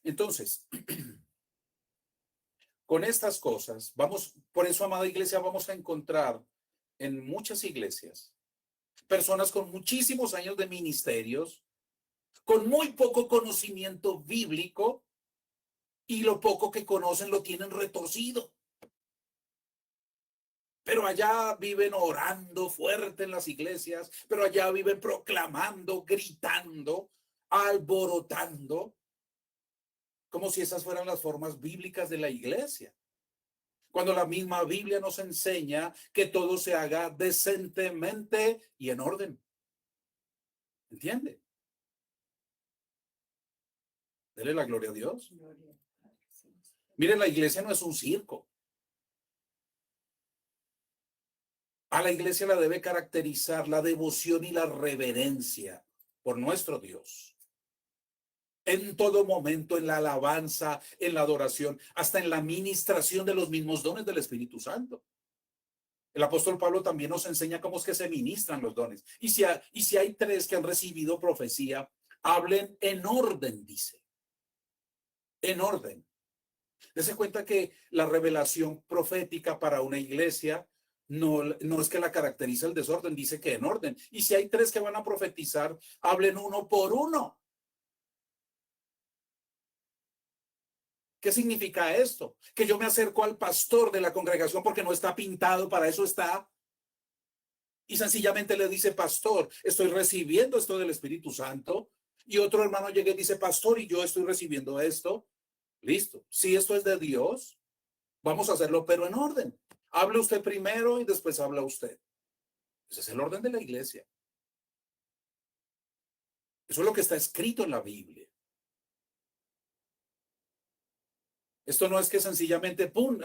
Entonces, con estas cosas, por eso, amada iglesia, vamos a encontrar en muchas iglesias personas con muchísimos años de ministerios, con muy poco conocimiento bíblico, y lo poco que conocen lo tienen retorcido. Pero allá viven orando fuerte en las iglesias, pero allá viven proclamando, gritando, alborotando, como si esas fueran las formas bíblicas de la iglesia. Cuando la misma Biblia nos enseña que todo se haga decentemente y en orden. ¿Entiende? Dele la gloria a Dios. Miren, la iglesia no es un circo. A la iglesia la debe caracterizar la devoción y la reverencia por nuestro Dios. En todo momento, en la alabanza, en la adoración, hasta en la ministración de los mismos dones del Espíritu Santo. El apóstol Pablo también nos enseña cómo es que se ministran los dones. Y si hay 3 que han recibido profecía, hablen en orden, dice. En orden. Dese cuenta que la revelación profética para una iglesia no es que la caracteriza el desorden, dice que en orden. Y si hay 3 que van a profetizar, hablen uno por uno. ¿Qué significa esto? Que yo me acerco al pastor de la congregación porque no está pintado, para eso está y sencillamente le dice, pastor, estoy recibiendo esto del Espíritu Santo, y otro hermano llega y dice, pastor, y yo estoy recibiendo esto, listo. Si esto es de Dios, vamos a hacerlo, pero en orden. Hable usted primero y después habla usted. Ese es el orden de la iglesia. Eso es lo que está escrito en la Biblia. Esto no es que sencillamente, pum,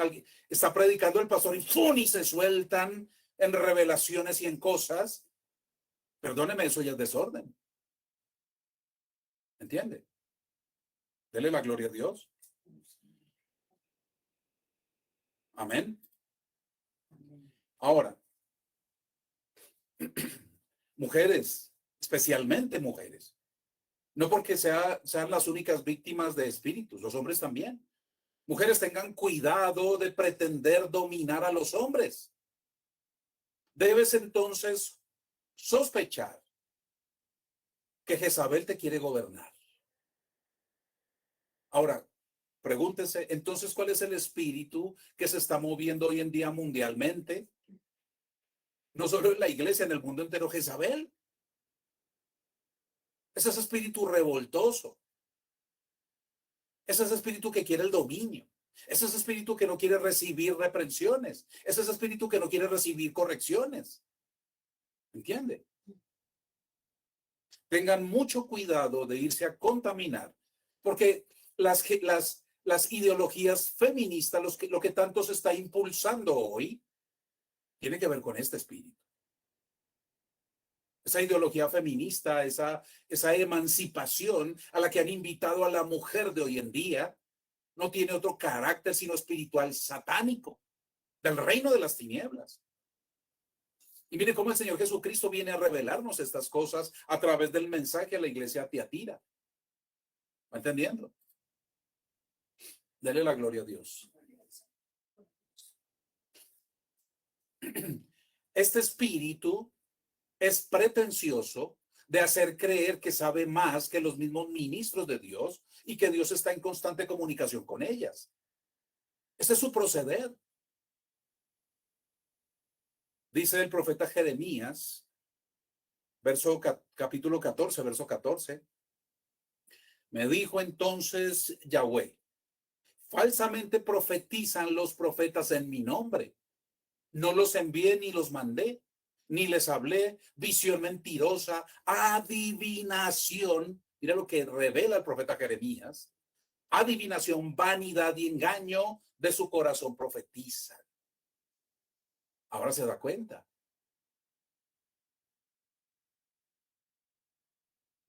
está predicando el pastor y pum, y se sueltan en revelaciones y en cosas. Perdóneme, eso ya es desorden. ¿Entiende? Dele la gloria a Dios. Amén. Ahora, mujeres, especialmente mujeres, no porque sean las únicas víctimas de espíritus, los hombres también. Mujeres, tengan cuidado de pretender dominar a los hombres. Debes entonces sospechar que Jezabel te quiere gobernar. Ahora, pregúntese, entonces, ¿cuál es el espíritu que se está moviendo hoy en día mundialmente? No solo en la iglesia, en el mundo entero, Jezabel. Ese es espíritu revoltoso. Ese es espíritu que quiere el dominio. Ese es espíritu que no quiere recibir reprensiones. Ese es espíritu que no quiere recibir correcciones. ¿Entiende? Tengan mucho cuidado de irse a contaminar, porque las ideologías feministas, lo que tanto se está impulsando hoy, tiene que ver con este espíritu. Esa ideología feminista, esa emancipación a la que han invitado a la mujer de hoy en día, no tiene otro carácter sino espiritual satánico, del reino de las tinieblas. Y mire cómo el Señor Jesucristo viene a revelarnos estas cosas a través del mensaje a la iglesia de Tiatira. ¿Va entendiendo? Dele la gloria a Dios. Este espíritu es pretencioso de hacer creer que sabe más que los mismos ministros de Dios y que Dios está en constante comunicación con ellas. Ese es su proceder. Dice el profeta Jeremías, capítulo 14, verso 14. Me dijo entonces Yahweh, falsamente profetizan los profetas en mi nombre. No los envié ni los mandé, ni les hablé visión mentirosa, adivinación. Mira lo que revela el profeta Jeremías. Adivinación, vanidad y engaño de su corazón profetizan. Ahora se da cuenta.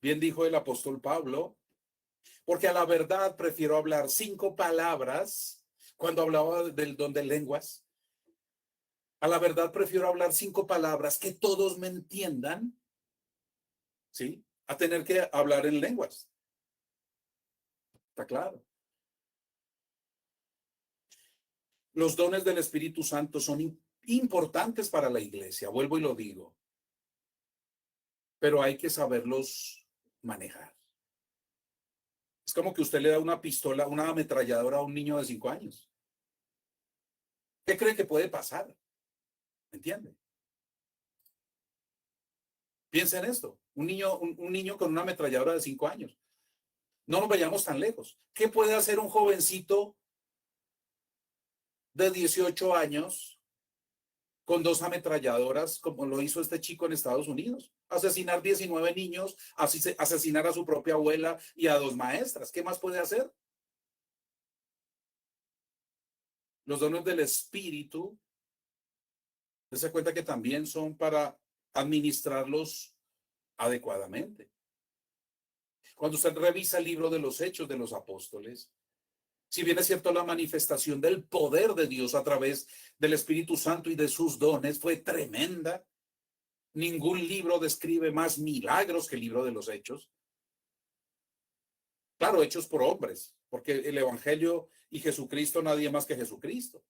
Bien dijo el apóstol Pablo, porque a la verdad prefiero hablar 5 palabras cuando hablaba del don de lenguas. A la verdad prefiero hablar 5 palabras que todos me entiendan, ¿sí? A tener que hablar en lenguas. Está claro. Los dones del Espíritu Santo son importantes para la iglesia, vuelvo y lo digo, pero hay que saberlos manejar. Es como que usted le da una pistola, una ametralladora a un niño de 5 años. ¿Qué cree que puede pasar? ¿Me entiende? Piensa en esto. Un niño con una ametralladora de 5 años. No nos vayamos tan lejos. ¿Qué puede hacer un jovencito de 18 años con 2 ametralladoras, como lo hizo este chico en Estados Unidos? Asesinar 19 niños, asesinar a su propia abuela y a 2 maestras. ¿Qué más puede hacer? Los dones del Espíritu, se cuenta que también son para administrarlos adecuadamente. Cuando usted revisa el libro de los Hechos de los Apóstoles, si bien es cierto la manifestación del poder de Dios a través del Espíritu Santo y de sus dones fue tremenda, ningún libro describe más milagros que el libro de los Hechos. Claro, hechos por hombres, porque el Evangelio y Jesucristo, nadie más que Jesucristo.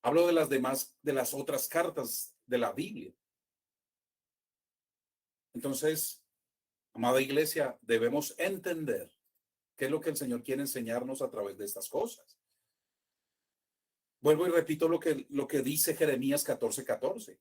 Hablo de las demás, de las otras cartas de la Biblia. Entonces, amada iglesia, debemos entender qué es lo que el Señor quiere enseñarnos a través de estas cosas. Vuelvo y repito lo que dice Jeremías 14:14.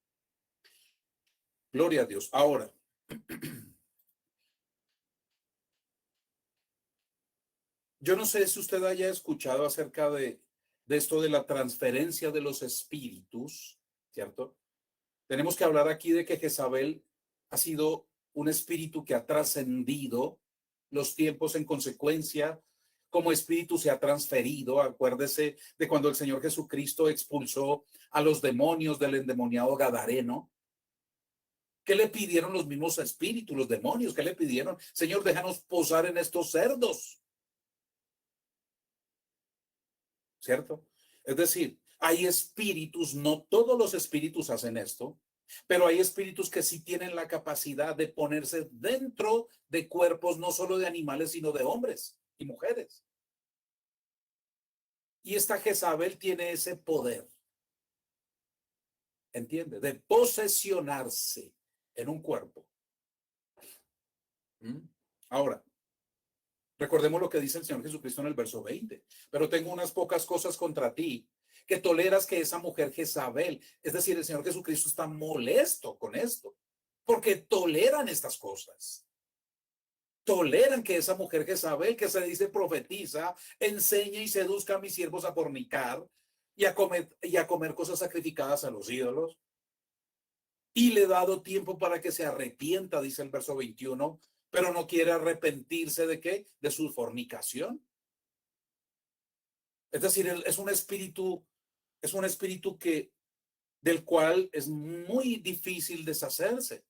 Gloria a Dios. Ahora, yo no sé si usted haya escuchado acerca de esto de la transferencia de los espíritus, ¿cierto? Tenemos que hablar aquí de que Jezabel ha sido un espíritu que ha trascendido los tiempos en consecuencia, como espíritu se ha transferido. Acuérdese de cuando el Señor Jesucristo expulsó a los demonios del endemoniado Gadareno. ¿Qué le pidieron los mismos espíritus, los demonios? ¿Qué le pidieron? Señor, déjanos posar en estos cerdos, ¿cierto? Es decir, hay espíritus, no todos los espíritus hacen esto, pero hay espíritus que sí tienen la capacidad de ponerse dentro de cuerpos no solo de animales, sino de hombres y mujeres. Y esta Jezabel tiene ese poder, ¿entiende? De posesionarse en un cuerpo. ¿Mm? Ahora, recordemos lo que dice el Señor Jesucristo en el verso 20. Pero tengo unas pocas cosas contra ti, que toleras que esa mujer Jezabel, es decir, el Señor Jesucristo está molesto con esto, porque toleran estas cosas. Toleran que esa mujer Jezabel, que se dice profetiza, enseñe y seduzca a mis siervos a fornicar y a comer cosas sacrificadas a los ídolos. Y le he dado tiempo para que se arrepienta, dice el verso 21, pero no quiere arrepentirse de qué? De su fornicación. Es decir, es un espíritu que del cual es muy difícil deshacerse.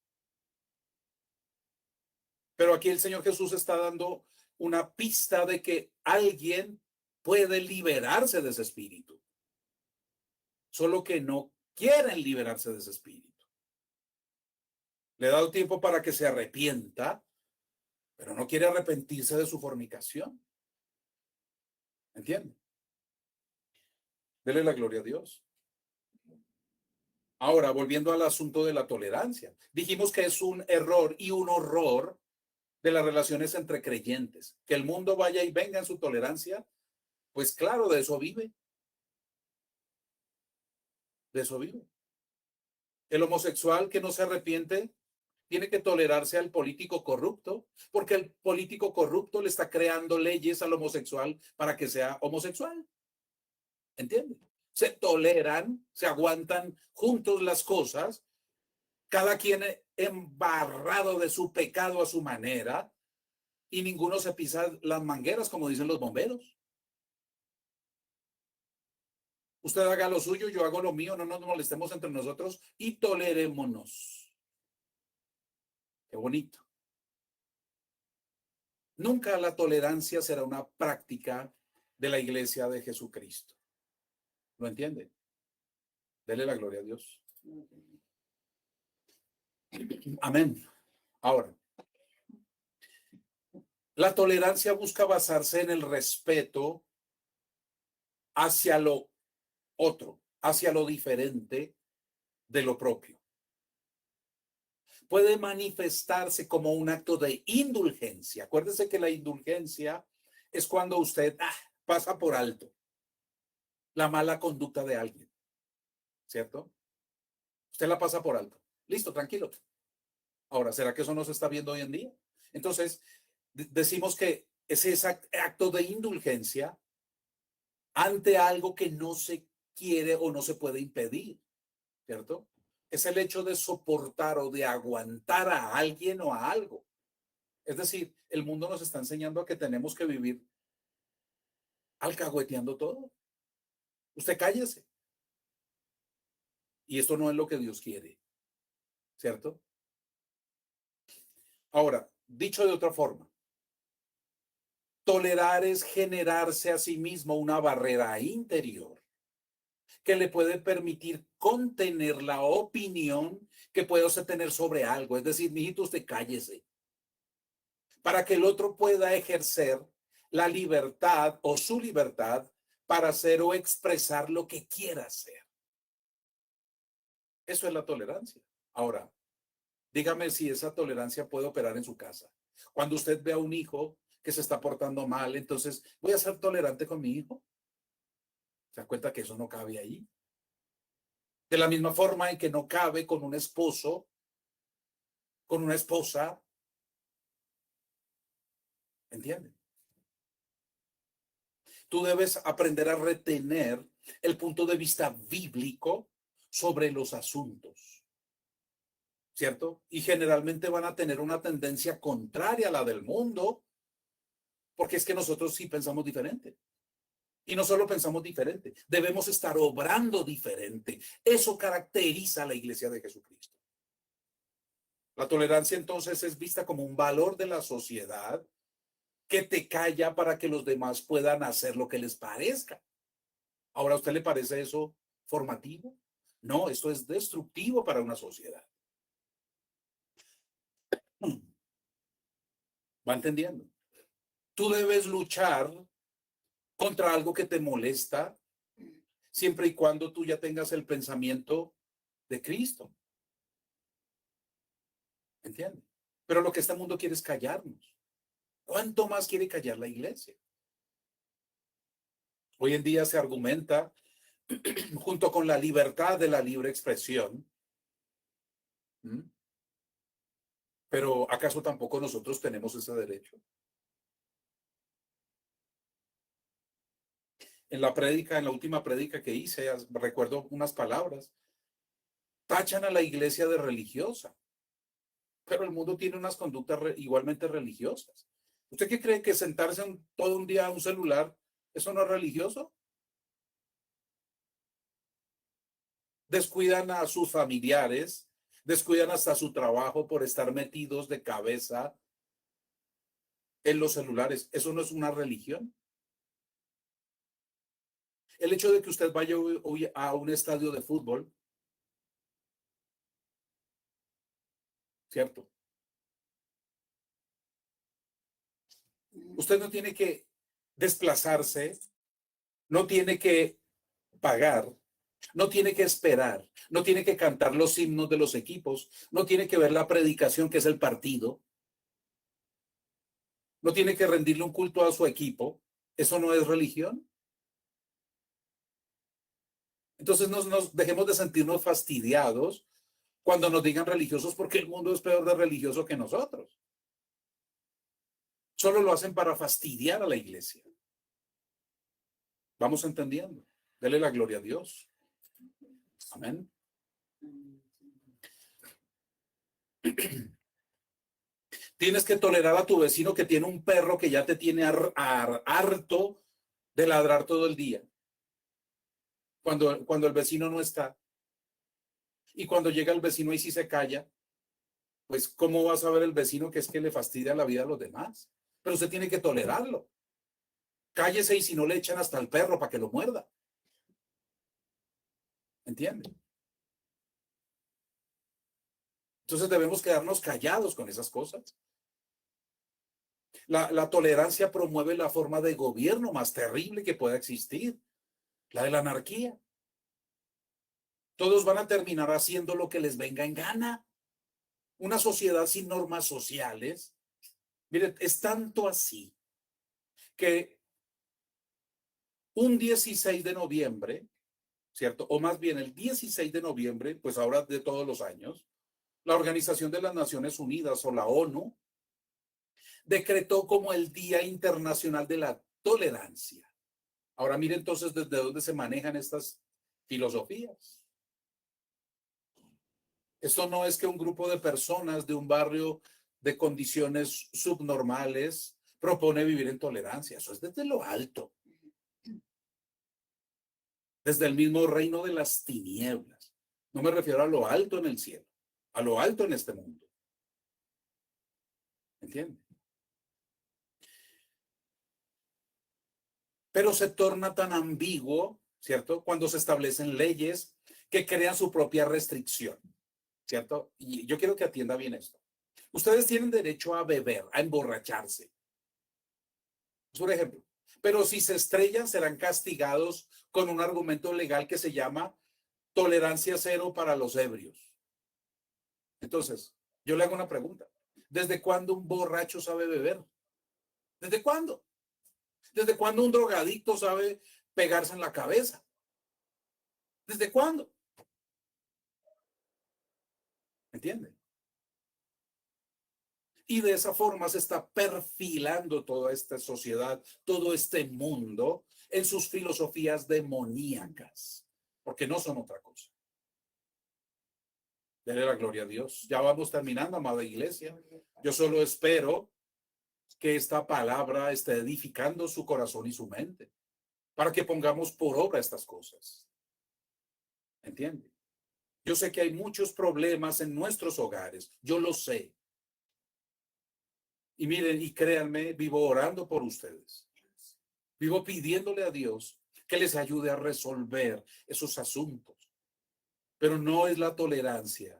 Pero aquí el Señor Jesús está dando una pista de que alguien puede liberarse de ese espíritu, solo que no quieren liberarse de ese espíritu. Le he dado tiempo para que se arrepienta, pero no quiere arrepentirse de su fornicación. ¿Entiende? Dele la gloria a Dios. Ahora, volviendo al asunto de la tolerancia, dijimos que es un error y un horror de las relaciones entre creyentes. Que el mundo vaya y venga en su tolerancia, pues claro, de eso vive. De eso vive. El homosexual que no se arrepiente tiene que tolerarse al político corrupto, porque el político corrupto le está creando leyes al homosexual para que sea homosexual. ¿Entiende? Se toleran, se aguantan juntos las cosas, cada quien embarrado de su pecado a su manera, y ninguno se pisa las mangueras, como dicen los bomberos. Usted haga lo suyo, yo hago lo mío, no nos molestemos entre nosotros y tolerémonos. Qué bonito. Nunca la tolerancia será una práctica de la iglesia de Jesucristo. ¿Lo entiende? Dele la gloria a Dios. Amén. Ahora, la tolerancia busca basarse en el respeto hacia lo otro, hacia lo diferente de lo propio. Puede manifestarse como un acto de indulgencia. Acuérdese que la indulgencia es cuando usted pasa por alto la mala conducta de alguien, ¿cierto? Usted la pasa por alto. Listo, tranquilo. Ahora, ¿será que eso no se está viendo hoy en día? Entonces, decimos que es ese acto de indulgencia ante algo que no se quiere o no se puede impedir, ¿cierto? Es el hecho de soportar o de aguantar a alguien o a algo. Es decir, el mundo nos está enseñando a que tenemos que vivir alcahueteando todo. Usted cállese. Y esto no es lo que Dios quiere, ¿cierto? Ahora, dicho de otra forma, tolerar es generarse a sí mismo una barrera interior que le puede permitir contener la opinión que puede usted tener sobre algo. Es decir, mijito, usted cállese, para que el otro pueda ejercer la libertad o su libertad para hacer o expresar lo que quiera hacer. Eso es la tolerancia. Ahora, dígame si esa tolerancia puede operar en su casa. Cuando usted ve a un hijo que se está portando mal, entonces, ¿voy a ser tolerante con mi hijo? ¿Se da cuenta que eso no cabe ahí? De la misma forma en que no cabe con un esposo con una esposa. ¿Entienden? Tú debes aprender a retener el punto de vista bíblico sobre los asuntos, ¿cierto? Y generalmente van a tener una tendencia contraria a la del mundo, porque es que nosotros sí pensamos diferente. Y no solo pensamos diferente, debemos estar obrando diferente. Eso caracteriza a la iglesia de Jesucristo. La tolerancia entonces es vista como un valor de la sociedad que te calla para que los demás puedan hacer lo que les parezca. Ahora, ¿a usted le parece eso formativo? No, esto es destructivo para una sociedad. ¿Va entendiendo? Tú debes luchar contra algo que te molesta siempre y cuando tú ya tengas el pensamiento de Cristo. ¿Entiendes? Pero lo que este mundo quiere es callarnos. ¿Cuánto más quiere callar la iglesia? Hoy en día se argumenta junto con la libertad de la libre expresión. ¿Mm? Pero ¿acaso tampoco nosotros tenemos ese derecho? En la prédica, en la última prédica que hice, recuerdo unas palabras. Tachan a la iglesia de religiosa, pero el mundo tiene unas conductas igualmente religiosas. ¿Usted qué cree que sentarse todo un día a un celular, eso no es religioso? Descuidan a sus familiares, descuidan hasta su trabajo por estar metidos de cabeza en los celulares. ¿Eso no es una religión? El hecho de que usted vaya hoy a un estadio de fútbol, ¿cierto? Usted no tiene que desplazarse, no tiene que pagar, no tiene que esperar, no tiene que cantar los himnos de los equipos, no tiene que ver la predicación que es el partido, no tiene que rendirle un culto a su equipo. ¿Eso no es religión? Entonces nos dejemos de sentirnos fastidiados cuando nos digan religiosos, porque el mundo es peor de religioso que nosotros. Solo lo hacen para fastidiar a la iglesia. Vamos entendiendo. Dele la gloria a Dios. Amén. Tienes que tolerar a tu vecino que tiene un perro que ya te tiene harto de ladrar todo el día. Cuando el vecino no está. Y cuando llega el vecino y si se calla, pues ¿cómo va a saber el vecino que es que le fastidia la vida a los demás? Pero usted tiene que tolerarlo. Cállese y si no le echan hasta el perro para que lo muerda. ¿Entiende? Entonces debemos quedarnos callados con esas cosas. La tolerancia promueve la forma de gobierno más terrible que pueda existir, la de la anarquía. Todos van a terminar haciendo lo que les venga en gana. Una sociedad sin normas sociales. Miren, es tanto así que un 16 de noviembre, ¿cierto? O más bien el 16 de noviembre, pues ahora de todos los años, la Organización de las Naciones Unidas o la ONU decretó como el Día Internacional de la Tolerancia. Ahora mire entonces desde dónde se manejan estas filosofías. Esto no es que un grupo de personas de un barrio de condiciones subnormales propone vivir en tolerancia. Eso es desde lo alto, desde el mismo reino de las tinieblas. No me refiero a lo alto en el cielo, a lo alto en este mundo. ¿Entiende? Pero se torna tan ambiguo, ¿cierto? Cuando se establecen leyes que crean su propia restricción, ¿cierto? Y yo quiero que atienda bien esto. Ustedes tienen derecho a beber, a emborracharse, por ejemplo. Pero si se estrellan, serán castigados con un argumento legal que se llama tolerancia cero para los ebrios. Entonces, yo le hago una pregunta. ¿Desde cuándo un borracho sabe beber? ¿Desde cuándo? ¿Desde cuándo un drogadicto sabe pegarse en la cabeza? ¿Desde cuándo? ¿Entiende? Y de esa forma se está perfilando toda esta sociedad, todo este mundo en sus filosofías demoníacas, porque no son otra cosa. Dele la gloria a Dios. Ya vamos terminando, amada iglesia. Yo solo espero que esta palabra esté edificando su corazón y su mente, para que pongamos por obra estas cosas. ¿Entiende? Yo sé que hay muchos problemas en nuestros hogares, yo lo sé. Y miren, y créanme, vivo orando por ustedes. Vivo pidiéndole a Dios que les ayude a resolver esos asuntos. Pero no es la tolerancia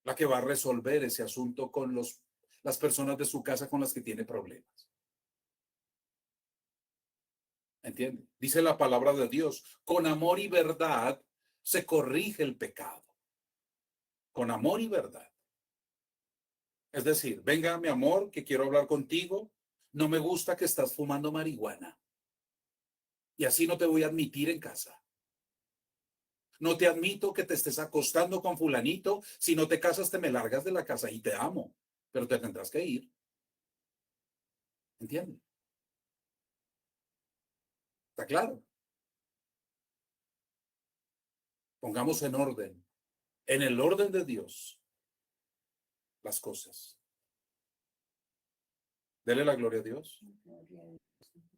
la que va a resolver ese asunto con las personas de su casa con las que tiene problemas. ¿Entiende? Dice la palabra de Dios, con amor y verdad se corrige el pecado. Con amor y verdad. Es decir, venga, mi amor, que quiero hablar contigo. No me gusta que estás fumando marihuana. Y así no te voy a admitir en casa. No te admito que te estés acostando con fulanito. Si no te casas, te me largas de la casa y te amo. Pero te tendrás que ir. ¿Entiendes? ¿Está claro? Pongamos en el orden de Dios, las cosas. Dele la gloria a Dios.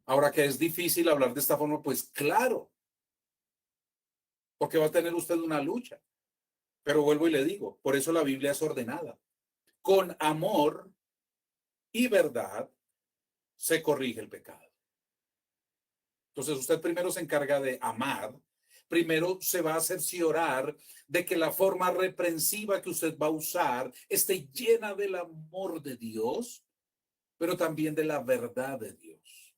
Ahora que es difícil hablar de esta forma, pues claro, porque va a tener usted una lucha. Pero vuelvo y le digo, por eso la Biblia es ordenada. Con amor y verdad se corrige el pecado. Entonces usted primero se encarga de amar, primero se va a cerciorar de que la forma reprensiva que usted va a usar esté llena del amor de Dios, pero también de la verdad de Dios.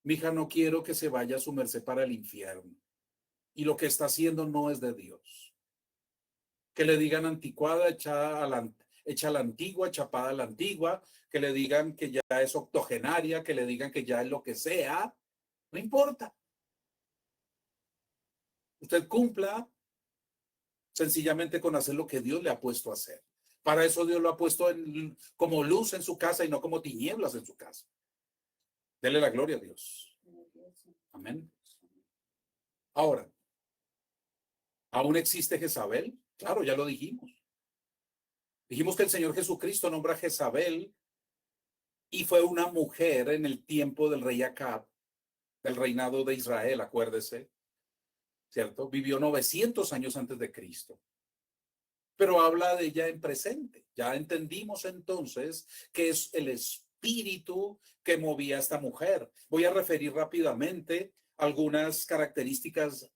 Mija, no quiero que se vaya a su merced para el infierno. Y lo que está haciendo no es de Dios. Que le digan anticuada, hecha la antigua, chapada a la antigua, que le digan que ya es octogenaria, que le digan que ya es lo que sea, no importa. Usted cumpla sencillamente con hacer lo que Dios le ha puesto a hacer. Para eso Dios lo ha puesto como luz en su casa y no como tinieblas en su casa. Dele la gloria a Dios. Amén. Ahora, ¿aún existe Jezabel? Claro, ya lo dijimos. Dijimos que el Señor Jesucristo nombra a Jezabel y fue una mujer en el tiempo del rey Acab, del reinado de Israel, acuérdese, ¿cierto? Vivió 900 años antes de Cristo. Pero habla de ella en presente. Ya entendimos entonces que es el espíritu que movía a esta mujer. Voy a referir rápidamente algunas características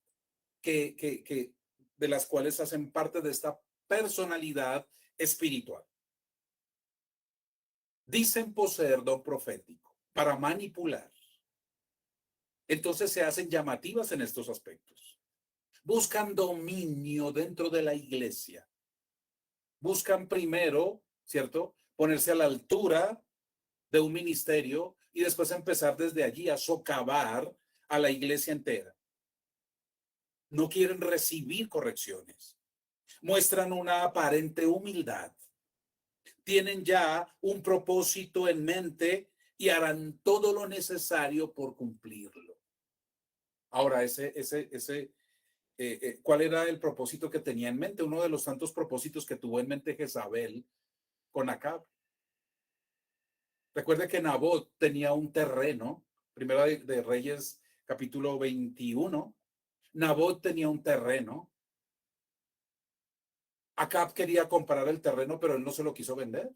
de las cuales hacen parte de esta personalidad espiritual. Dicen poseer don profético para manipular. Entonces se hacen llamativas en estos aspectos. Buscan dominio dentro de la iglesia. Buscan primero, ¿cierto? Ponerse a la altura de un ministerio y después empezar desde allí a socavar a la iglesia entera. No quieren recibir correcciones. Muestran una aparente humildad. Tienen ya un propósito en mente y harán todo lo necesario por cumplirlo. Ahora, ¿cuál era el propósito que tenía en mente? Uno de los tantos propósitos que tuvo en mente Jezabel con Acab. Recuerde que Nabot tenía un terreno, Primera de Reyes, capítulo 21. Nabot tenía un terreno. Acab quería comprar el terreno, pero él no se lo quiso vender.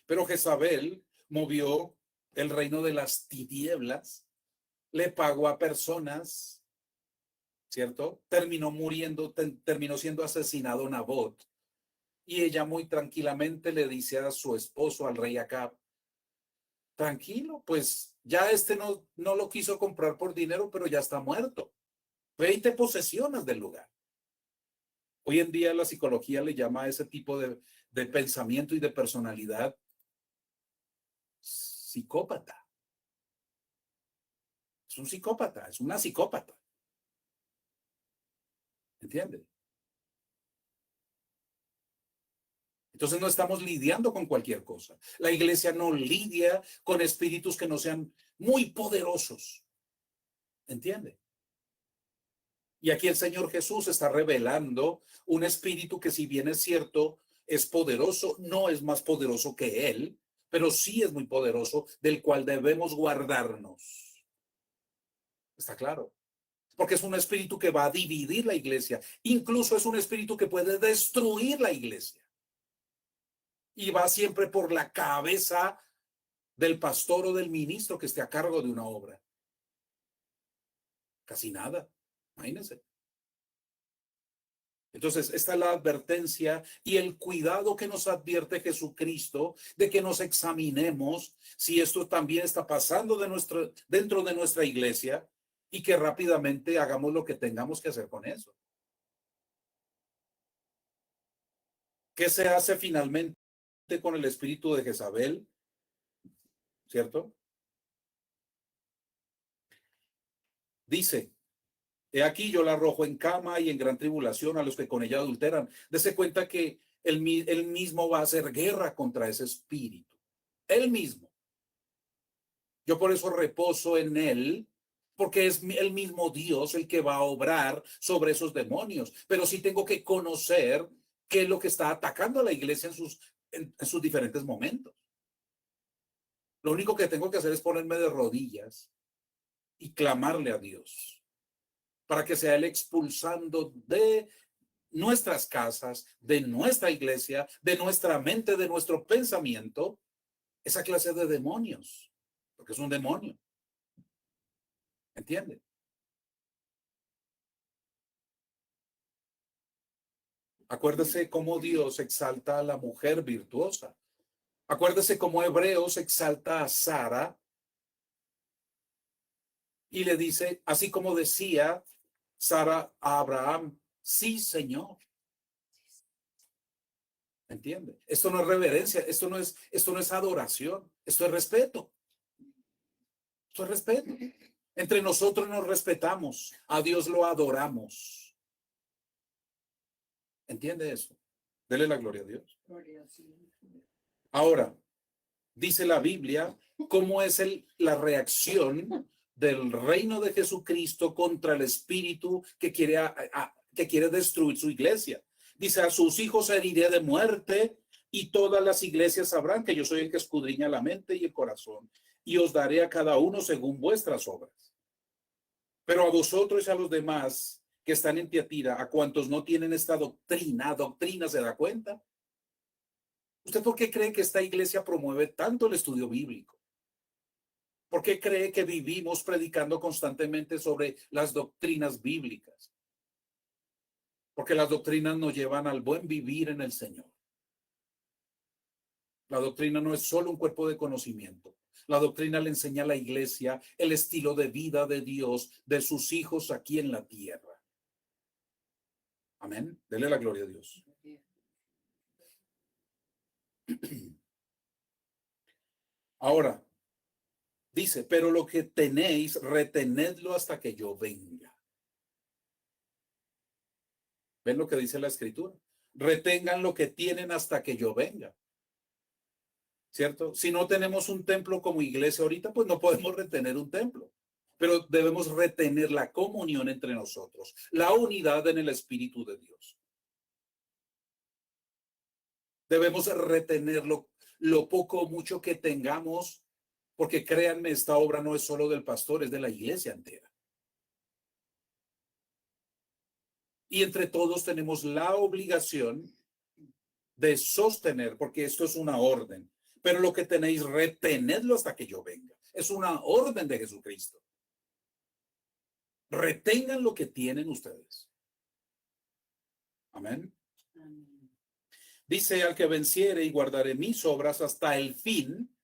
Pero Jezabel movió el reino de las tinieblas, le pagó a personas, ¿cierto? Terminó muriendo, terminó siendo asesinado Nabot. Y ella muy tranquilamente le dice a su esposo, al rey Acab, tranquilo, pues ya no lo quiso comprar por dinero, pero ya está muerto. 20 posesiones del lugar. Hoy en día la psicología le llama a ese tipo de pensamiento y de personalidad psicópata. Es un psicópata, es una psicópata. ¿Entiende? Entonces no estamos lidiando con cualquier cosa. La iglesia no lidia con espíritus que no sean muy poderosos. ¿Entiende? Y aquí el Señor Jesús está revelando un espíritu que, si bien es cierto, es poderoso, no es más poderoso que Él, pero sí es muy poderoso, del cual debemos guardarnos. ¿Está claro? Porque es un espíritu que va a dividir la iglesia. Incluso es un espíritu que puede destruir la iglesia. Y va siempre por la cabeza del pastor o del ministro que esté a cargo de una obra. Casi nada. Imagínense. Entonces, esta es la advertencia y el cuidado que nos advierte Jesucristo de que nos examinemos si esto también está pasando dentro de nuestra iglesia y que rápidamente hagamos lo que tengamos que hacer con eso. ¿Qué se hace finalmente con el espíritu de Jezabel? ¿Cierto? Dice, he aquí yo la arrojo en cama y en gran tribulación a los que con ella adulteran. Dese cuenta que él mismo va a hacer guerra contra ese espíritu. Él mismo. Yo por eso reposo en él, porque es el mismo Dios el que va a obrar sobre esos demonios. Pero sí tengo que conocer qué es lo que está atacando a la iglesia en sus diferentes momentos. Lo único que tengo que hacer es ponerme de rodillas y clamarle a Dios para que sea Él expulsando de nuestras casas, de nuestra iglesia, de nuestra mente, de nuestro pensamiento, esa clase de demonios, porque es un demonio. ¿Entiende? Acuérdese cómo Dios exalta a la mujer virtuosa. Acuérdese cómo Hebreos exalta a Sara y le dice, así como decía Sara a Abraham, sí, Señor. ¿Entiende? Esto no es reverencia, esto no es adoración, esto es respeto. Esto es respeto. Entre nosotros nos respetamos, a Dios lo adoramos. ¿Entiende eso? Dele la gloria a Dios. Ahora, dice la Biblia, cómo es la reacción del reino de Jesucristo contra el espíritu que quiere destruir su iglesia. Dice, a sus hijos heriré de muerte y todas las iglesias sabrán que yo soy el que escudriña la mente y el corazón y os daré a cada uno según vuestras obras. Pero a vosotros y a los demás que están en Tiatira, a cuantos no tienen esta doctrina, ¿se da cuenta? ¿Usted por qué cree que esta iglesia promueve tanto el estudio bíblico? ¿Por qué cree que vivimos predicando constantemente sobre las doctrinas bíblicas? Porque las doctrinas nos llevan al buen vivir en el Señor. La doctrina no es solo un cuerpo de conocimiento. La doctrina le enseña a la iglesia el estilo de vida de Dios, de sus hijos aquí en la tierra. Amén. Dele la gloria a Dios. Ahora, dice, pero lo que tenéis, retenedlo hasta que yo venga. ¿Ven lo que dice la Escritura? Retengan lo que tienen hasta que yo venga. ¿Cierto? Si no tenemos un templo como iglesia ahorita, pues no podemos retener un templo. Pero debemos retener la comunión entre nosotros, la unidad en el Espíritu de Dios. Debemos retenerlo, lo poco o mucho que tengamos, porque créanme, esta obra no es solo del pastor, es de la iglesia entera. Y entre todos tenemos la obligación de sostener, porque esto es una orden, pero lo que tenéis, retenedlo hasta que yo venga. Es una orden de Jesucristo. Retengan lo que tienen ustedes. Amén. Dice, al que venciere y guardaré mis obras hasta el fin.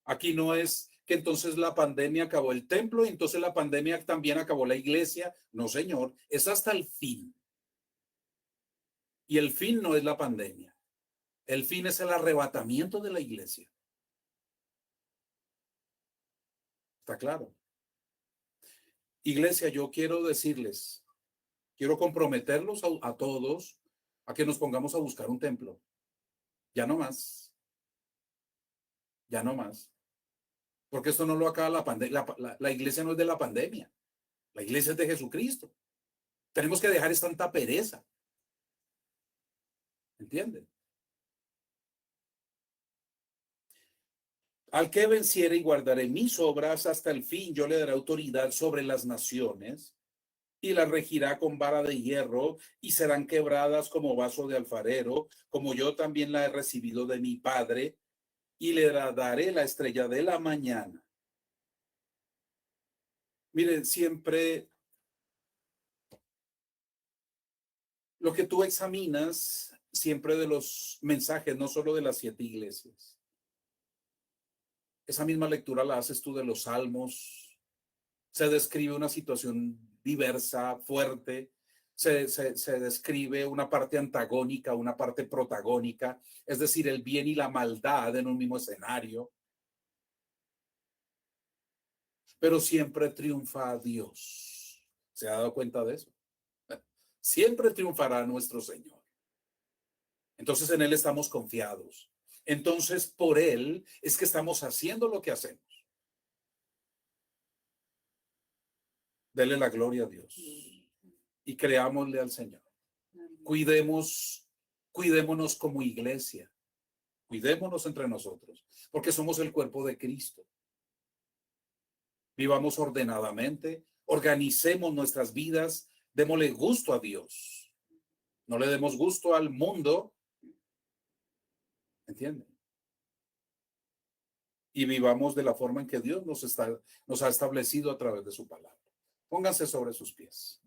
Aquí no es que entonces la pandemia acabó el templo y entonces la pandemia también acabó la iglesia. No, señor, es hasta el fin. Y el fin no es la pandemia. El fin es el arrebatamiento de la iglesia. ¿Está claro? Iglesia, yo quiero decirles, quiero comprometerlos a todos a que nos pongamos a buscar un templo. Ya no más, ya no más. Porque esto no lo acaba la pandemia. La iglesia no es de la pandemia. La iglesia es de Jesucristo. Tenemos que dejar esta tanta pereza. ¿Entienden? Al que venciere y guardaré mis obras hasta el fin, yo le daré autoridad sobre las naciones y las regirá con vara de hierro y serán quebradas como vaso de alfarero, como yo también la he recibido de mi Padre, y le daré la estrella de la mañana. Miren, siempre lo que tú examinas, siempre de los mensajes, no solo de las 7 iglesias. Esa misma lectura la haces tú de los salmos. Se describe una situación diversa, fuerte. Se describe una parte antagónica, una parte protagónica, es decir, el bien y la maldad en un mismo escenario. Pero siempre triunfa Dios. ¿Se ha dado cuenta de eso? Siempre triunfará nuestro Señor. Entonces en Él estamos confiados. Entonces por Él es que estamos haciendo lo que hacemos. Dele la gloria a Dios y creámosle al Señor. Cuidémonos como iglesia. Cuidémonos entre nosotros, porque somos el cuerpo de Cristo. Vivamos ordenadamente, organicemos nuestras vidas, démosle gusto a Dios. No le demos gusto al mundo, ¿entienden? Y vivamos de la forma en que Dios nos ha establecido a través de su palabra. Pónganse sobre sus pies.